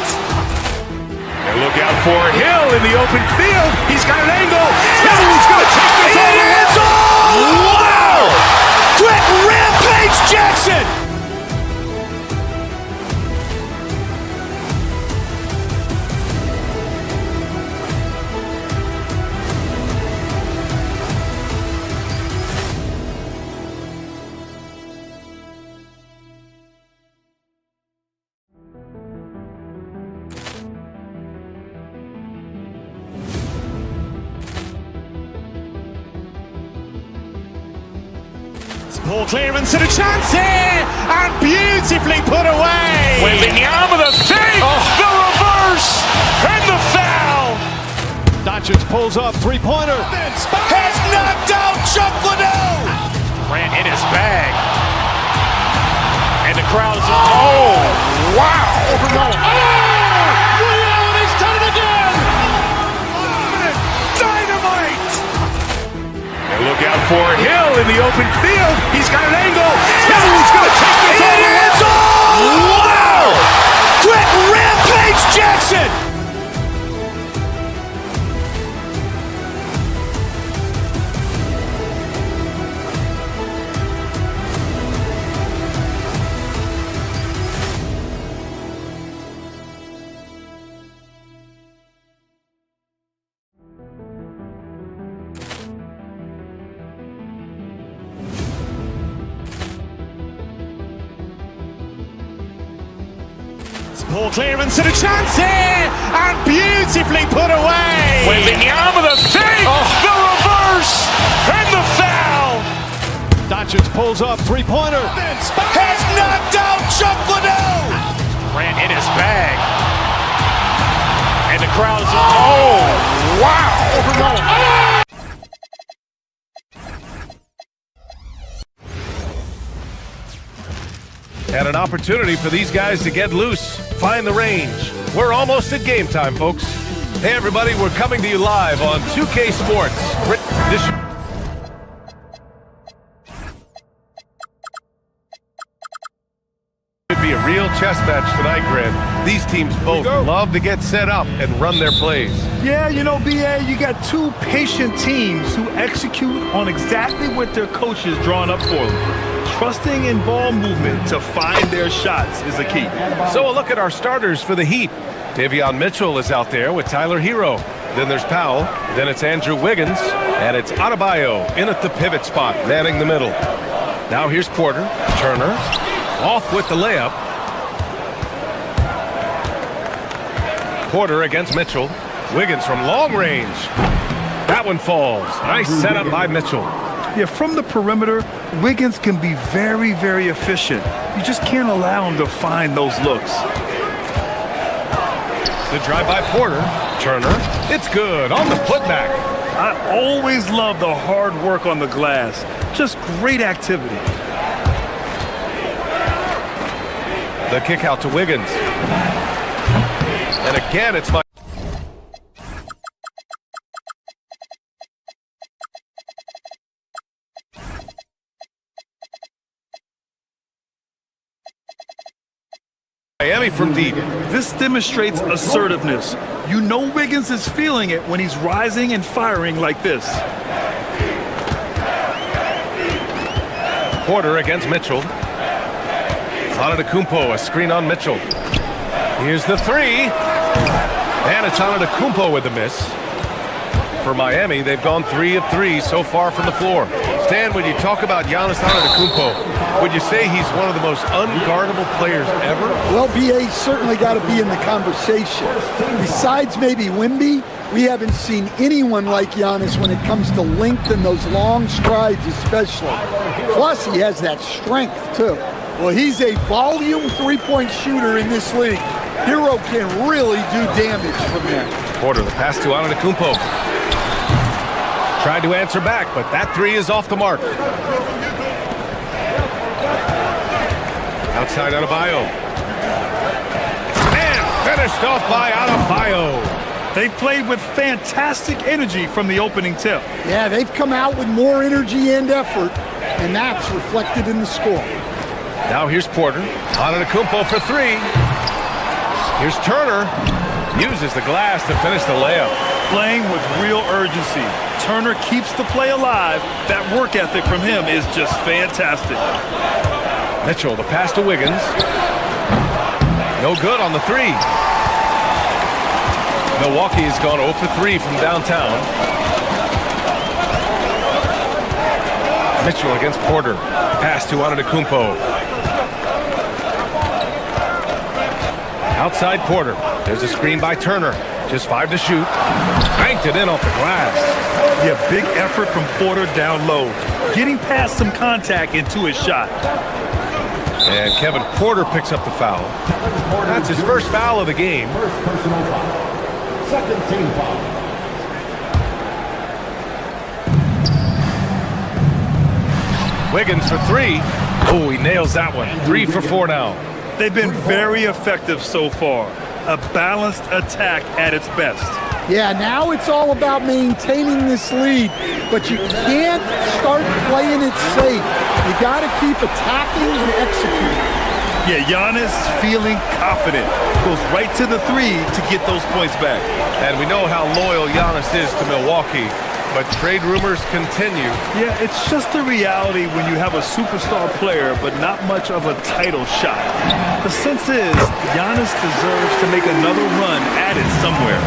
Ball clearance and a chance here, and beautifully put away. Wembanyama the fake, the reverse, and the foul. Doncic pulls up, three-pointer. Has knocked out Chuck Liddell. Ran in his bag. And the crowd is, oh, wow. He's done it again. Dynamite. And look out for Hill in the open field. He's got an angle. Hill's going to take this all the way. Wow! Quick rampage Jackson. Ball clearance and a chance here, and beautifully put away. Wembanyama the fake, the reverse, and the foul. Doncic pulls up, three-pointer. Has knocked out Chuck Liddell. Ran in his bag. And the crowd is, oh, wow. And an opportunity for these guys to get loose, find the range. We're almost at game time, folks. Hey, everybody, we're coming to you live on 2K Sports. This should be a real chess match tonight, Grant. These teams both love to get set up and run their plays. Yeah, you know, BA, you got two patient teams who execute on exactly what their coach is drawing up for them. Trusting in ball movement to find their shots is the key. So a look at our starters for the Heat. Davion Mitchell is out there with Tyler Hero. Then there's Powell. Then it's Andrew Wiggins. And it's Adebayo in at the pivot spot, manning the middle. Now here's Porter. Turner. Off with the layup. Porter against Mitchell. Wiggins from long range. That one falls. Nice setup by Mitchell. Yeah, from the perimeter, Wiggins can be very, very efficient. You just can't allow him to find those looks. The drive by Porter. Turner. It's good on the putback. I always love the hard work on the glass. Just great activity. The kick out to Wiggins. And again, it's my... Miami from deep. This demonstrates assertiveness. You know Wiggins is feeling it when he's rising and firing like this. Porter against Mitchell. Antetokounmpo, a screen on Mitchell. Here's the three. And it's Antetokounmpo with the miss. For Miami, they've gone 3 of 3 so far from the floor. Stan, when you talk about Giannis Antetokounmpo, would you say he's one of the most unguardable players ever? Well, BA's certainly got to be in the conversation. Besides maybe Wemby, we haven't seen anyone like Giannis when it comes to length and those long strides especially. Plus, he has that strength, too. Well, he's a volume three-point shooter in this league. Hero can really do damage from there. Porter, the pass to Antetokounmpo. Tried to answer back, but that three is off the mark. Outside Adebayo. And finished off by Adebayo. They've played with fantastic energy from the opening tip. Yeah, they've come out with more energy and effort, and that's reflected in the score. Now here's Porter. Antetokounmpo for three. Here's Turner. Uses the glass to finish the layup. Playing with real urgency. Turner keeps the play alive. That work ethic from him is just fantastic. Mitchell, the pass to Wiggins. No good on the three. Milwaukee has gone 0 for 3 from downtown. Mitchell against Porter. Pass to Antetokounmpo. Outside Porter. There's a screen by Turner. Just 5 to shoot. Banked it in off the glass. Yeah, big effort from Porter down low. Getting past some contact into his shot. And Kevin Porter picks up the foul. That's his first foul of the game. First personal foul. Second team foul. Wiggins for 3. Oh, he nails that one. 3 for 4 now. They've been very effective so far. A balanced attack at its best. Yeah, now it's all about maintaining this lead, but you can't start playing it safe. You got to keep attacking and executing. Yeah, Giannis feeling confident. Goes right to the 3 to get those points back. And we know how loyal Giannis is to Milwaukee, but trade rumors continue. Yeah, it's just the reality when you have a superstar player, but not much of a title shot. The sense is Giannis deserves to make another run at it somewhere.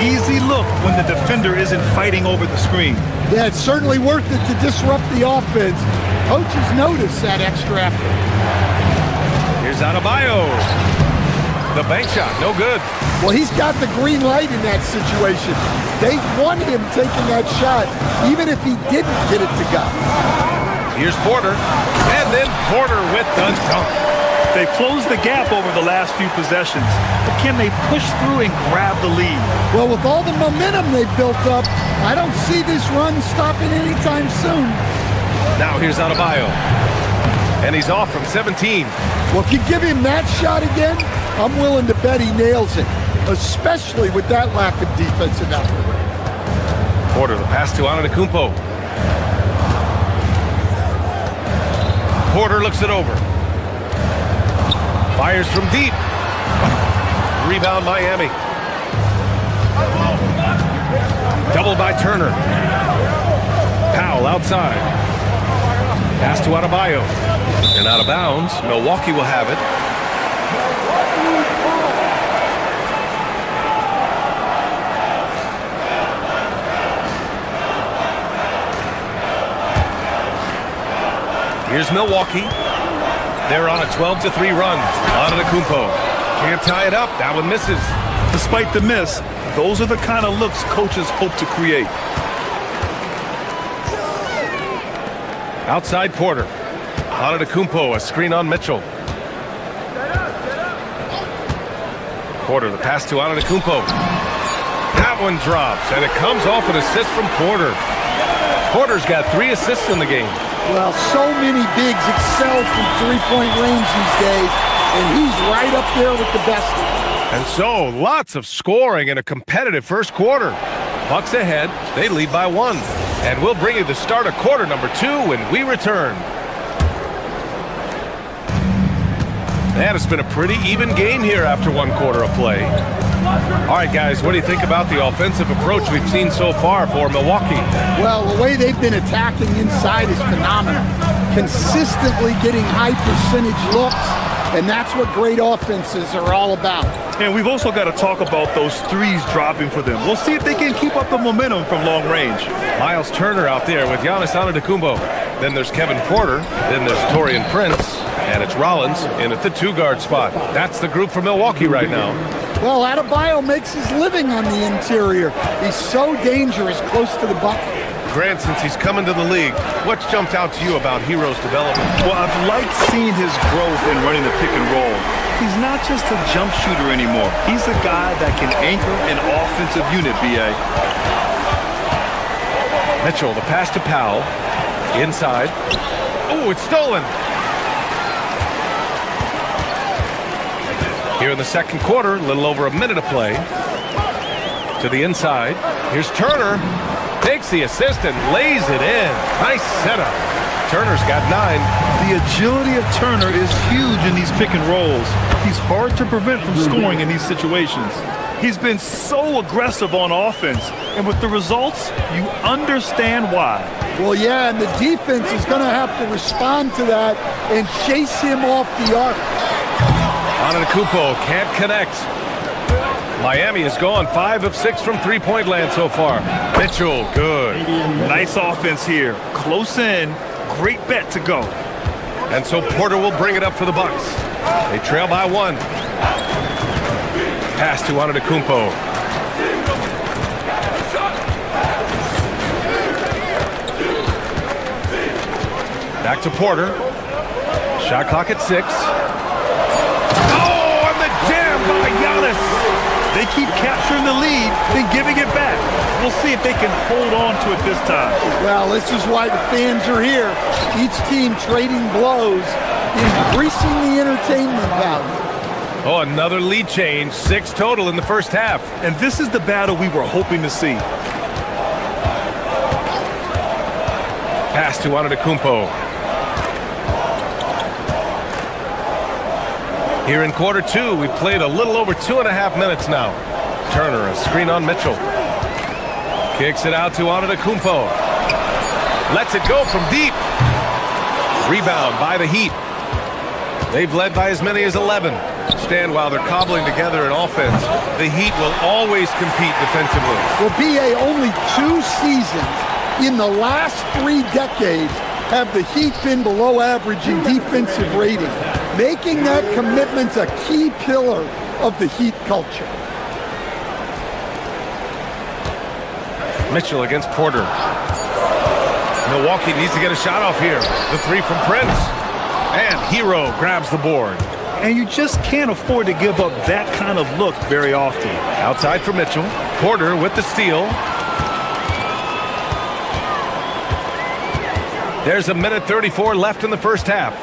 Easy look when the defender isn't fighting over the screen. Yeah, it's certainly worth it to disrupt the offense. Coaches notice that extra effort. Here's Adebayo. The bank shot, no good. Well, he's got the green light in that situation. They want him taking that shot, even if he didn't get it to go. Here's Porter, and then Porter with the dunk. They closed the gap over the last few possessions, but can they push through and grab the lead? Well, with all the momentum they've built up, I don't see this run stopping anytime soon. Now here's Adebayo, and he's off from 17. Well, if you give him that shot again, I'm willing to bet he nails it, especially with that lack of defensive effort. Porter, the pass to Antetokounmpo. Porter looks it over. Fires from deep. Rebound Miami. Doubled by Turner. Powell outside. Pass to Adebayo. And out of bounds. Milwaukee will have it. Here's Milwaukee. They're on a 12-3 run. Antetokounmpo can't tie it up. That one misses. Despite the miss, those are the kind of looks coaches hope to create. Outside Porter. Antetokounmpo, a screen on Mitchell. Porter, the pass to Antetokounmpo. That one drops, and it comes off an assist from Porter. Porter's got 3 assists in the game. Well, so many bigs excel from three-point range these days, and he's right up there with the best. And so, lots of scoring in a competitive first quarter. Bucks ahead, they lead by 1. And we'll bring you the start of quarter number 2 when we return. And it's been a pretty even game here after 1 quarter of play. All right, guys, what do you think about the offensive approach we've seen so far for Milwaukee? Well, the way they've been attacking inside is phenomenal. Consistently getting high percentage looks, and that's what great offenses are all about. And we've also got to talk about those threes dropping for them. We'll see if they can keep up the momentum from long range. Miles Turner out there with Giannis Antetokounmpo. Then there's Kevin Porter. Then there's Taurean Prince. And it's Rollins in at the 2-guard spot. That's the group for Milwaukee right now. Well, Adebayo makes his living on the interior. He's so dangerous close to the bucket. Grant, since he's come into the league, what's jumped out to you about Hero's development? Well, I've liked seeing his growth in running the pick and roll. He's not just a jump shooter anymore. He's a guy that can anchor an offensive unit, B.A. Mitchell, the pass to Powell. Inside. Oh, it's stolen. Here in the second quarter, a little over a minute of play. To the inside. Here's Turner. Takes the assist and lays it in. Nice setup. Turner's got 9. The agility of Turner is huge in these pick and rolls. He's hard to prevent from scoring in these situations. He's been so aggressive on offense, and with the results, you understand why. Well, yeah, and the defense is going to have to respond to that and chase him off the arc. Antetokounmpo can't connect. Miami has gone 5 of 6 from three-point land so far. Mitchell, good. Nice offense here. Close in. Great bet to go. And so Porter will bring it up for the Bucks. They trail by 1. Pass to Antetokounmpo. Back to Porter. Shot clock at 6. Oh, and the jam by Giannis. They keep capturing the lead, then giving it back. We'll see if they can hold on to it this time. Well, this is why the fans are here. Each team trading blows, increasing the entertainment value. Oh, another lead change. 6 total in the first half. And this is the battle we were hoping to see. Pass to Antetokounmpo. Here in quarter 2, we've played a little over 2.5 minutes now. Turner, a screen on Mitchell. Kicks it out to Antetokounmpo. Lets it go from deep. Rebound by the Heat. They've led by as many as 11. Stand while they're cobbling together in offense. The Heat will always compete defensively. Well, BA, only 2 seasons in the last 3 decades have the Heat been below average in defensive rating, making that commitment a key pillar of the Heat culture. Mitchell against Porter. Milwaukee needs to get a shot off here. The 3 from Prince. And Hero grabs the board. And you just can't afford to give up that kind of look very often. Outside for Mitchell. Porter with the steal. There's a minute 34 left in the first half.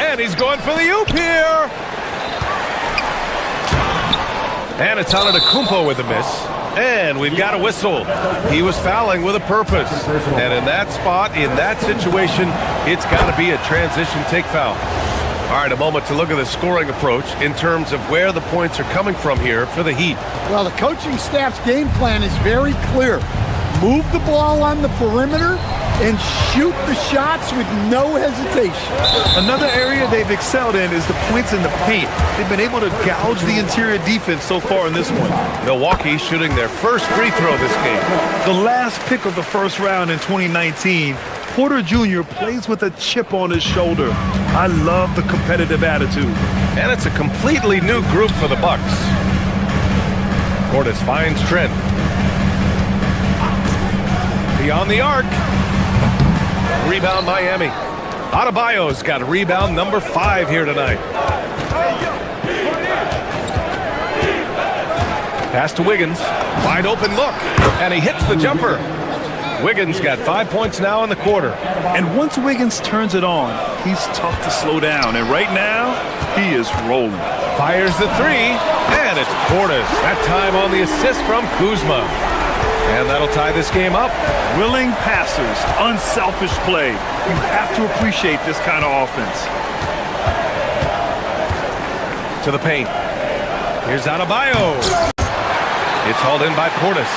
And he's going for the oop here. And it's Antetokounmpo with a miss. And we've got a whistle. He was fouling with a purpose. And in that spot, in that situation, it's got to be a transition take foul. All right, a moment to look at the scoring approach in terms of where the points are coming from here for the Heat. Well, the coaching staff's game plan is very clear. Move the ball on the perimeter and shoot the shots with no hesitation. Another area they've excelled in is the points in the paint. They've been able to gouge the interior defense so far in this one. Milwaukee shooting their first free throw this game. The last pick of the first round in 2019, Porter Jr. plays with a chip on his shoulder. I love the competitive attitude. And it's a completely new group for the Bucks. Portis finds Trent. Beyond the arc. Rebound Miami. Adebayo's got rebound number 5 here tonight. Pass to Wiggins. Wide open look. And he hits the jumper. Wiggins got 5 points now in the quarter. And once Wiggins turns it on, he's tough to slow down. And right now, he is rolling. Fires the 3. And it's Portis. That time on the assist from Kuzma. And that'll tie this game up. Willing passers, unselfish play. You have to appreciate this kind of offense. To the paint. Here's Adebayo. It's hauled in by Portis.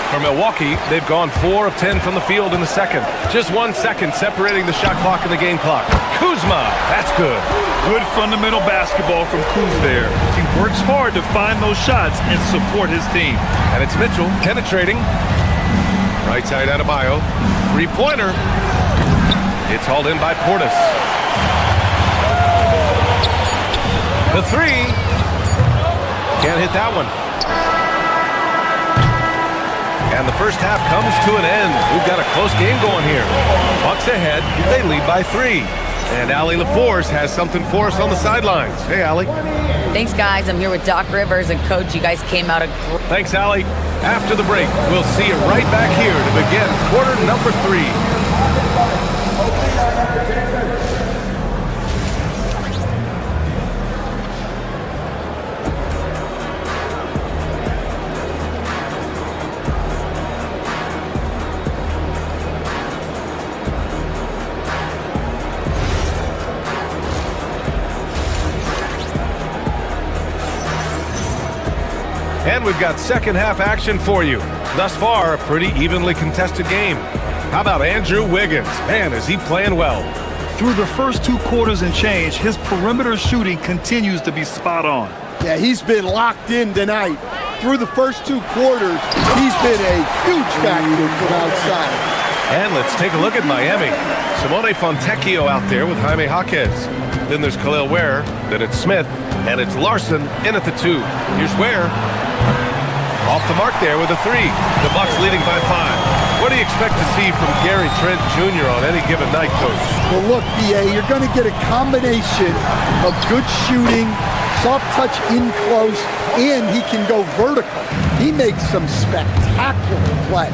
For Milwaukee, they've gone 4 of 10 from the field in the second. Just 1 second separating the shot clock and the game clock. Kuzma, that's good. Good fundamental basketball from Kuz there. He works hard to find those shots and support his team. And it's Mitchell penetrating. Right side Adebayo. 3-pointer. It's hauled in by Portis. The 3. Can't hit that one. And the first half comes to an end. We've got a close game going here. Bucks ahead. They lead by 3. And Allie LaForce has something for us on the sidelines. Hey, Allie. Thanks, guys. I'm here with Doc Rivers and Coach. You guys came out of... Thanks, Allie. After the break, we'll see you right back here to begin quarter number 3. And we've got second half action for you. Thus far, a pretty evenly contested game. How about Andrew Wiggins? Man, is he playing well. Through the first 2 quarters and change, his perimeter shooting continues to be spot on. Yeah, he's been locked in tonight. Through the first 2 quarters, he's been a huge factor from outside. And let's take a look at Miami. Simone Fontecchio out there with Jaime Jaquez. Then there's Khalil Ware, then it's Smith, and it's Larson in at the 2. Here's Ware. Off the mark there with a three. The Bucks leading by 5. What do you expect to see from Gary Trent Jr. on any given night, Coach? Well, look, B.A., you're going to get a combination of good shooting, soft touch in close, and he can go vertical. He makes some spectacular plays.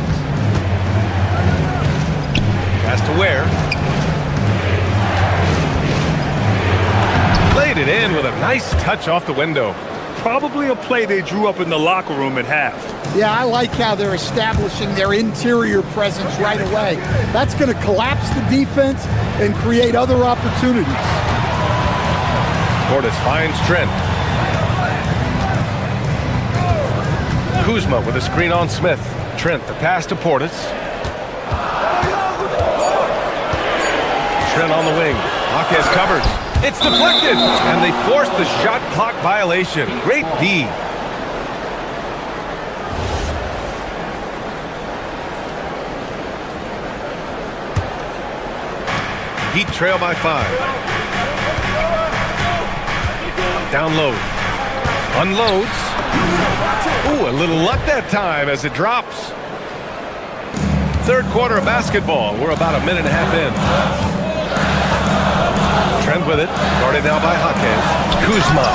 Pass to Ware. Laid it in with a nice touch off the window. Probably a play they drew up in the locker room at half. Yeah, I like how they're establishing their interior presence right away. That's going to collapse the defense and create other opportunities. Portis finds Trent. Kuzma with a screen on Smith. Trent, the pass to Portis. Trent on the wing. Jaquez covers. It's deflected, and they force the shot clock violation. Great D. Heat trail by 5. Download. Unloads. Ooh, a little luck that time as it drops. Third quarter of basketball. We're about a minute and a half in. Trent with it, guarded now by Jaquez. Kuzma,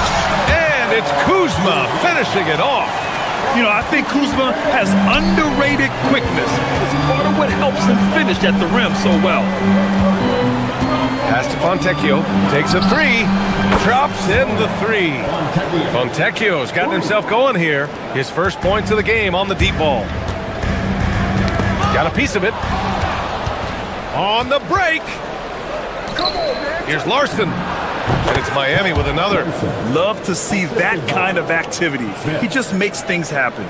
and it's Kuzma finishing it off. You know, I think Kuzma has underrated quickness. It's part of what helps him finish at the rim so well. Pass to Fontecchio, takes a three, drops in the three. Fontecchio's gotten himself going here. His first points of the game on the deep ball. Got a piece of it. On the break. Here's Larson, and it's Miami with another. Love to see that kind of activity. He just makes things happen.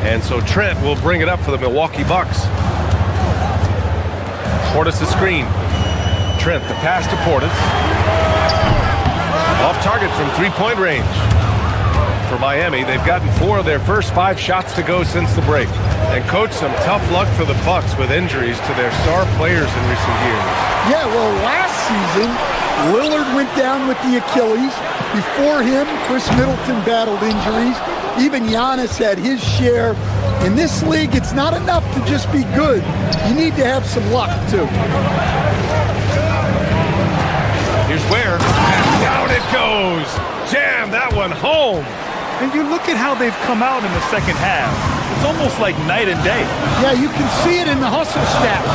And so Trent will bring it up for the Milwaukee Bucks. Portis the screen. Trent, the pass to Portis. Off target from three-point range. For Miami, they've gotten 4 of their first 5 shots to go since the break. And coach, some tough luck for the Bucks with injuries to their star players in recent years. Yeah, well, last season, Lillard went down with the Achilles. Before him, Chris Middleton battled injuries. Even Giannis had his share. In this league, it's not enough to just be good. You need to have some luck, too. Here's Ware, and down it goes. Jam that one home. And you look at how they've come out in the second half. It's almost like night and day. Yeah, you can see it in the hustle stats.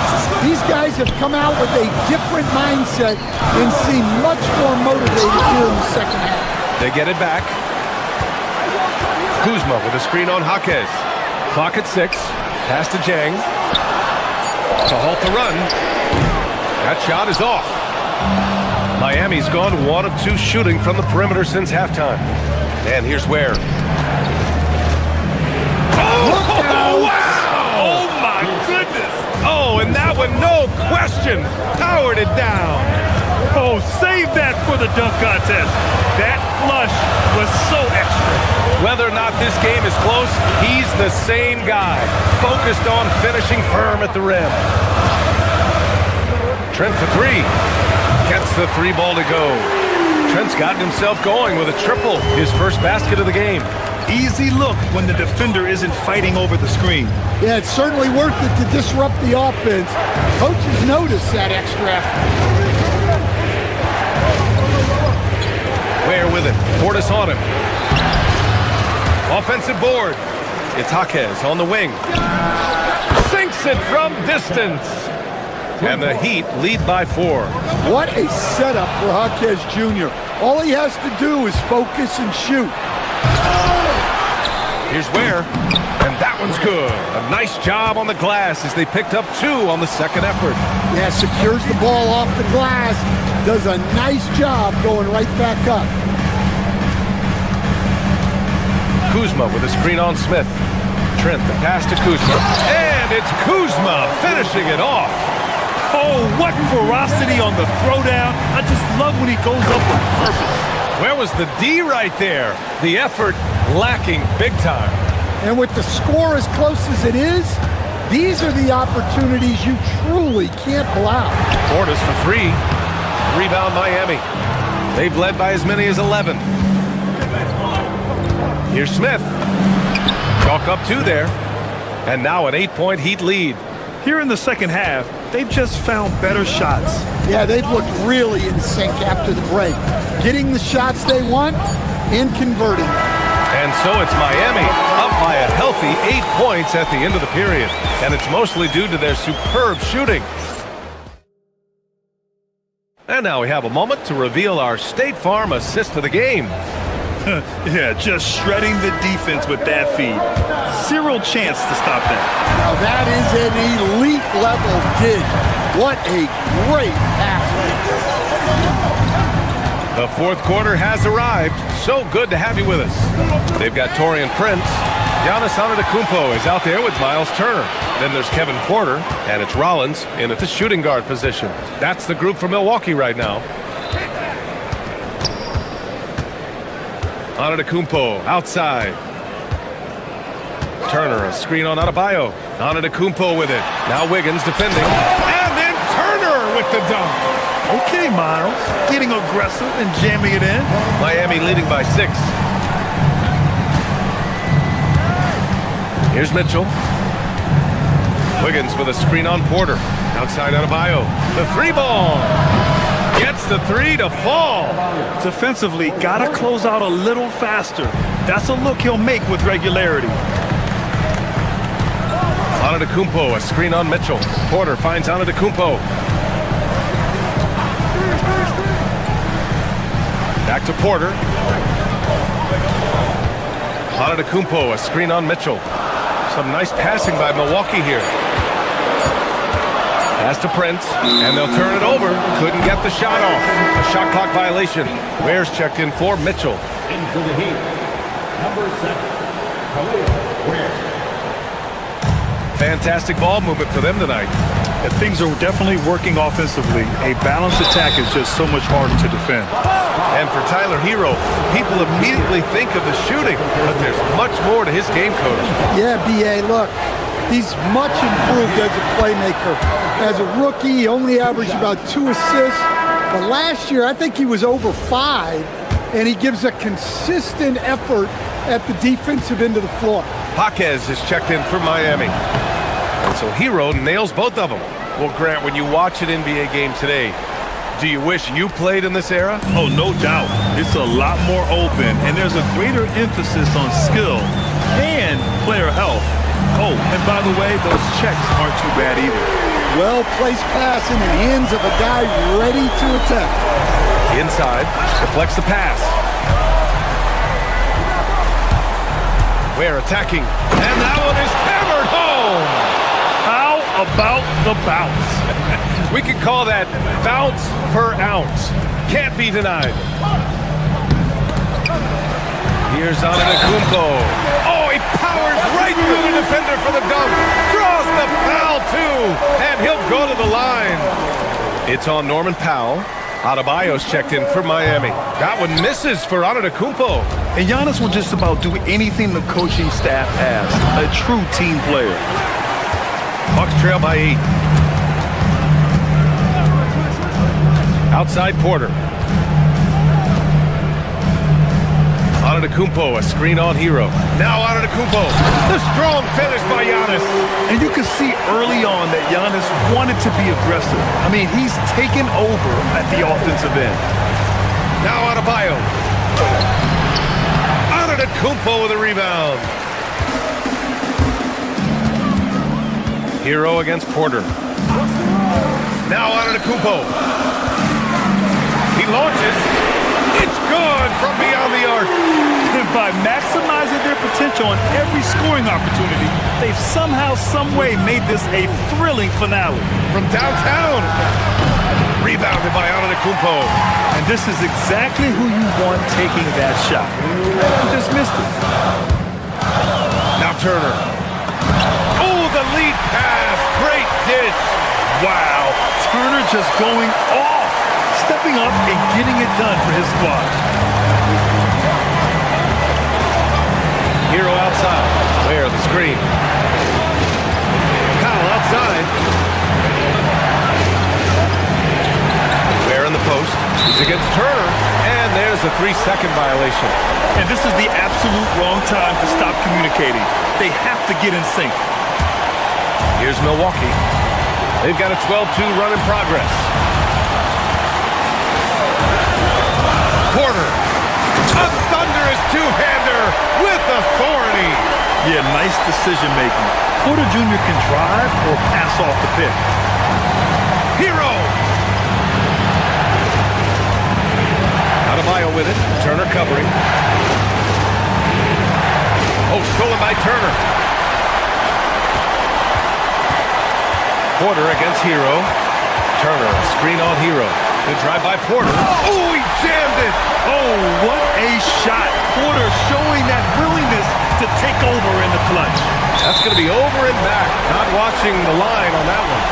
These guys have come out with a different mindset and seem much more motivated here in the second half. They get it back. Kuzma with a screen on Jaquez. Clock at 6. Pass to Jang. To halt the run. That shot is off. Miami's gone 1 of 2 shooting from the perimeter since halftime. And here's Ware. Oh, wow! Oh, my goodness! Oh, and that one, no question, powered it down. Oh, save that for the dunk contest. That flush was so extra. Whether or not this game is close, he's the same guy, focused on finishing firm at the rim. Trent for 3. Gets the 3 ball to go. Trent's gotten himself going with a triple, his first basket of the game. Easy look when the defender isn't fighting over the screen. Yeah, it's certainly worth it to disrupt the offense. Coaches notice that extra effort. Ware with it. Portis on him. Offensive board. It's Jaquez on the wing. Sinks it from distance. And the Heat lead by 4. What a setup for Jaquez Jr. All he has to do is focus and shoot. Here's Ware, and that one's good. A nice job on the glass as they picked up 2 on the second effort. Yeah, secures the ball off the glass. Does a nice job going right back up. Kuzma with a screen on Smith. Trent, the pass to Kuzma. And it's Kuzma finishing it off. Oh, what ferocity on the throwdown. I just love when he goes up with purpose. Where was the D right there? The effort lacking big time. And with the score as close as it is, these are the opportunities you truly can't allow. Portis for 3. Rebound Miami. They've led by as many as 11. Here's Smith. Chalk up 2 there. And now an 8-point Heat lead. Here in the second half, they've just found better shots. Yeah, they've looked really in sync after the break. Getting the shots they want and converting. And so it's Miami up by a healthy 8 points at the end of the period. And it's mostly due to their superb shooting. And now we have a moment to reveal our State Farm assist of the game. Yeah, just shredding the defense with that feed. Zero chance to stop that. Now that is an elite level dig. What a great pass. The fourth quarter has arrived. So good to have you with us. They've got Taurean Prince. Giannis Antetokounmpo is out there with Miles Turner. Then there's Kevin Porter, and it's Rollins in at the shooting guard position. That's the group for Milwaukee right now. Antetokounmpo outside. Turner, a screen on Adebayo. Antetokounmpo with it. Now Wiggins defending. And then Turner with the dunk. Okay, Miles. Getting aggressive and jamming it in. Miami leading by 6. Here's Mitchell. Wiggins with a screen on Porter. Outside Adebayo. The 3-ball. Gets the 3 to fall. Defensively, gotta close out a little faster. That's a look he'll make with regularity. Antetokounmpo, a screen on Mitchell. Porter finds Antetokounmpo. Back to Porter. Antetokounmpo, a screen on Mitchell. Some nice passing by Milwaukee here. Pass to Prince, and they'll turn it over. Couldn't get the shot off. A shot clock violation. Ware's checked in for Mitchell. In for the Heat, number 7, Ware. Fantastic ball movement for them tonight. And things are definitely working offensively. A balanced attack is just so much harder to defend. And for Tyler Hero, people immediately think of the shooting, but there's much more to his game, coach. Yeah, B.A., look. He's much improved as a playmaker. As a rookie, he only averaged about 2 assists. But last year, I think he was over 5, and he gives a consistent effort at the defensive end of the floor. Jaquez is checked in for Miami. And so Hero nails both of them. Well, Grant, when you watch an NBA game today, do you wish you played in this era? Oh, no doubt. It's a lot more open, and there's a greater emphasis on skill and player health. Oh, and by the way, those checks aren't too bad either. Well-placed pass in the hands of a guy ready to attack. Inside, deflects the pass. Ware attacking, and that one is hammered home. How about the bounce? We could call that bounce per ounce. Can't be denied. Here's Antetokounmpo. Oh, he powers right through the defender for the dunk. Draws the foul, too. And he'll go to the line. It's on Norman Powell. Adebayo's checked in for Miami. That one misses for Antetokounmpo. And Giannis will just about do anything the coaching staff asks. A true team player. Bucks trail by 8. Outside Porter. Antetokounmpo, a screen on Hero. Now Antetokounmpo. The strong finish by Giannis. And you can see early on that Giannis wanted to be aggressive. I mean, he's taken over at the offensive end. Now Adebayo. Antetokounmpo with a rebound. Hero against Porter. Now Antetokounmpo. He launches. It's good from beyond the arc. By maximizing their potential on every scoring opportunity, they've somehow, someway made this a thrilling finale. From downtown. Rebounded by Antetokounmpo. And this is exactly who you want taking that shot. You just missed it. Now Turner. Oh, the lead pass. Great dish. Wow. Turner just going off. Stepping up and getting it done for his squad. Hero outside. Ware the screen. Powell outside. Ware in the post. He's against Turner. And there's has a 3-second violation. And this is the absolute wrong time to stop communicating. They have to get in sync. Here's Milwaukee. They've got a 12-2 run in progress. Porter. A thunderous two-hander with authority. Yeah, nice decision making. Porter Jr. can drive or pass off the pick. Hero. Adebayo with it. Turner covering. Oh, stolen by Turner. Porter against Hero. Turner, screen on Hero. Good drive by Porter. Oh, he jammed it. Oh, what a shot. Porter showing that willingness to take over in the clutch. That's going to be over and back. Not watching the line on that one.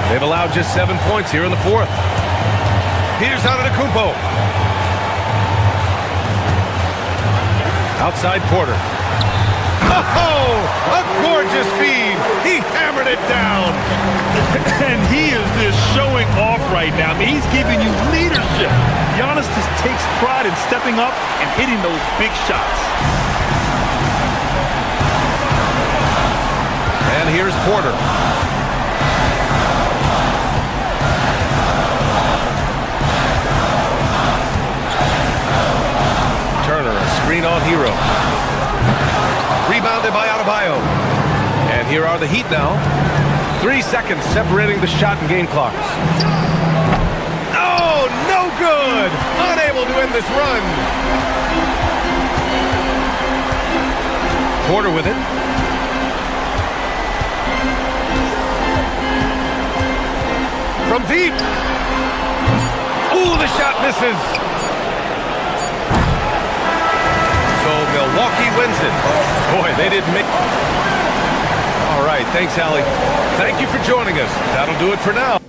They've allowed just 7 points here in the fourth. Here's Antetokounmpo. Outside Porter. Oh, a gorgeous feed. He hammered it down. And he is just showing off right now. I mean, he's giving you leadership. Giannis just takes pride in stepping up and hitting those big shots. And here's Porter. Turner, a screen on Hero. Rebounded by Adebayo. And here are the Heat now. 3 seconds separating the shot and game clocks. Oh, no good! Unable to end this run. Porter with it. From deep. Ooh, the shot misses. So Milwaukee wins it. Boy, they didn't make... All right, thanks, Allie. Thank you for joining us. That'll do it for now.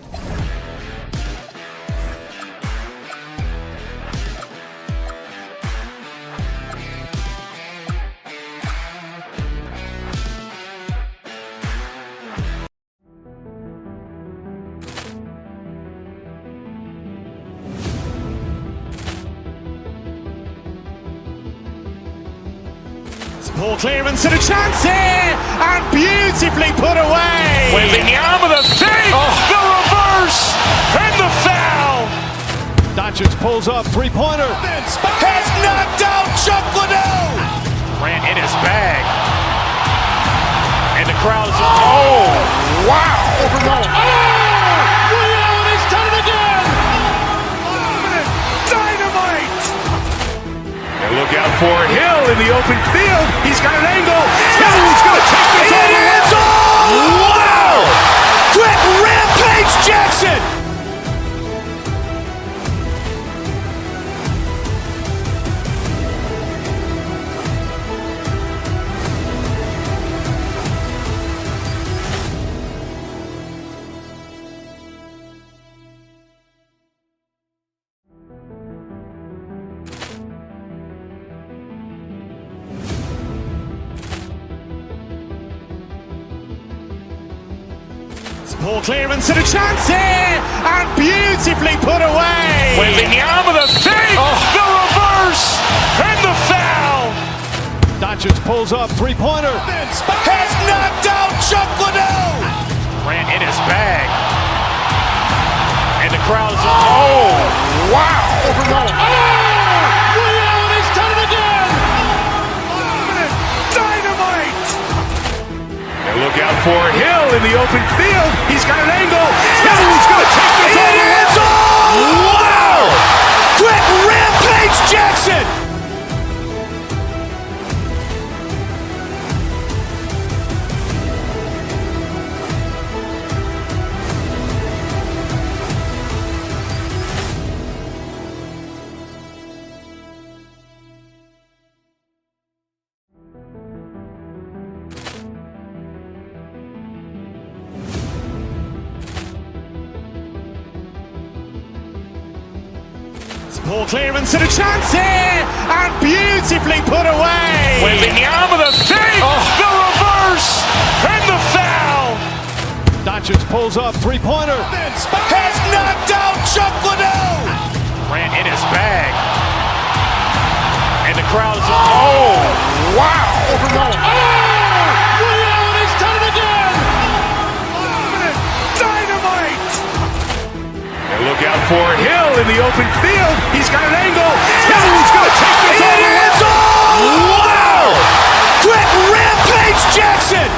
Ball clearance and a chance here, and beautifully put away. Wembanyama with a save, the reverse, and the foul. Doncic pulls up, three-pointer. Has knocked out Chuck Liddell. Grant in his bag. And the crowd is, oh, wow. Leon has done it again. Dynamite. And look out for Hill in the open field. He's got an angle. Hill's going to take this all the way. Wow! Quick rampage Jackson. Ball clearance and a chance here, and beautifully put away. Wembanyama with a save, the reverse, and the foul. Doncic pulls up, three-pointer. Has knocked out Chuck Liddell. Grant in his bag. And the crowd is, oh, wow. Leon has done it again. Dynamite. And look out for Hill in the open field. He's got an angle. Hill's going to take this all the way. Wow! Quick rampage Jackson. Ball clearance and a chance here, and beautifully put away. Wembanyama with a save, the reverse. reverse, and the foul. Doncic pulls up, three-pointer. Has knocked out Chuck Liddell. Ran in his bag. And the crowd is, oh, wow. Overruled. Oh! Ray Allen has done it again. Dynamite. And look out for Hill in the open field. He's got an angle. Hill's going to take this all the way. Wow! Quick Rampage Jackson.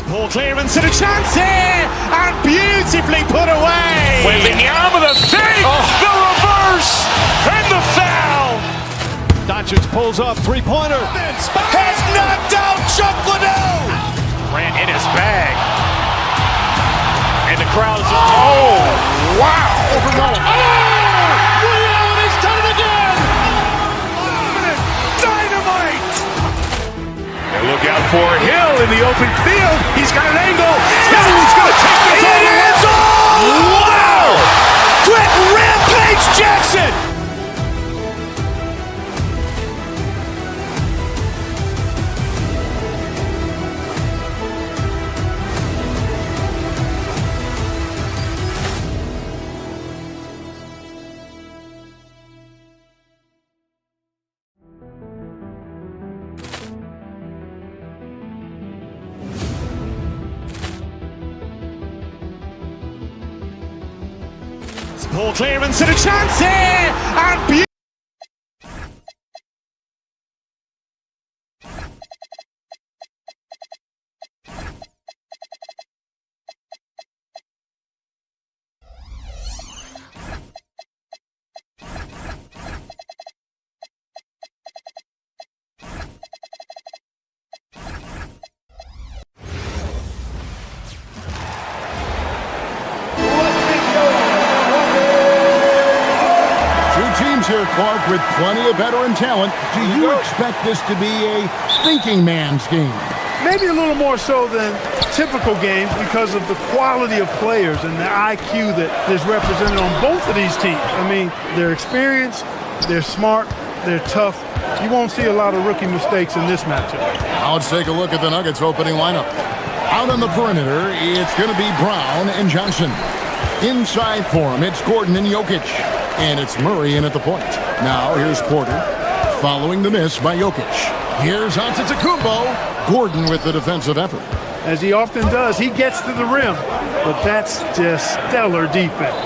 Ball clearance and a chance here, and beautifully put away. Wembanyama the fake, the reverse, and the foul. Doncic pulls up, three-pointer. Has knocked out Chuck Liddell. Ran in his bag. And the crowd is, oh, wow. Overruled. Oh! Ray Allen has done it again. Dynamite. And look out for Hill in the open field. He's got an angle. Hill's going to take this all the way. Wow! Quick Rampage Jackson. Ball clearance and a chance here, and Here, Clark, with plenty of veteran talent. Do you expect this to be a thinking man's game? Maybe a little more so than typical games because of the quality of players and the IQ that is represented on both of these teams. I mean, they're experienced, they're smart, they're tough. You won't see a lot of rookie mistakes in this matchup. Now let's take a look at the Nuggets opening lineup. Out on the perimeter, it's going to be Brown and Johnson. Inside for him, it's Gordon and Jokic. And it's Murray in at the point. Now here's Porter, following the miss by Jokic. Here's Antetokounmpo. Gordon with the defensive effort. As he often does, he gets to the rim, but that's just stellar defense.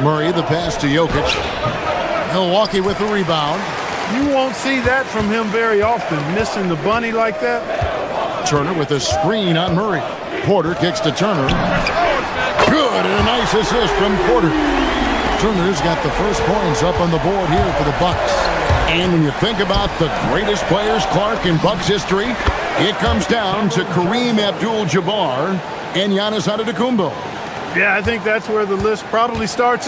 Murray, the pass to Jokic. Milwaukee with the rebound. You won't see that from him very often, missing the bunny like that. Turner with a screen on Murray. Porter kicks to Turner. Good, and a nice assist from Porter. Turner's got the first points up on the board here for the Bucks. And when you think about the greatest players, Clark, in Bucks history, it comes down to Kareem Abdul-Jabbar and Giannis Antetokounmpo. Yeah, I think that's where the list probably starts.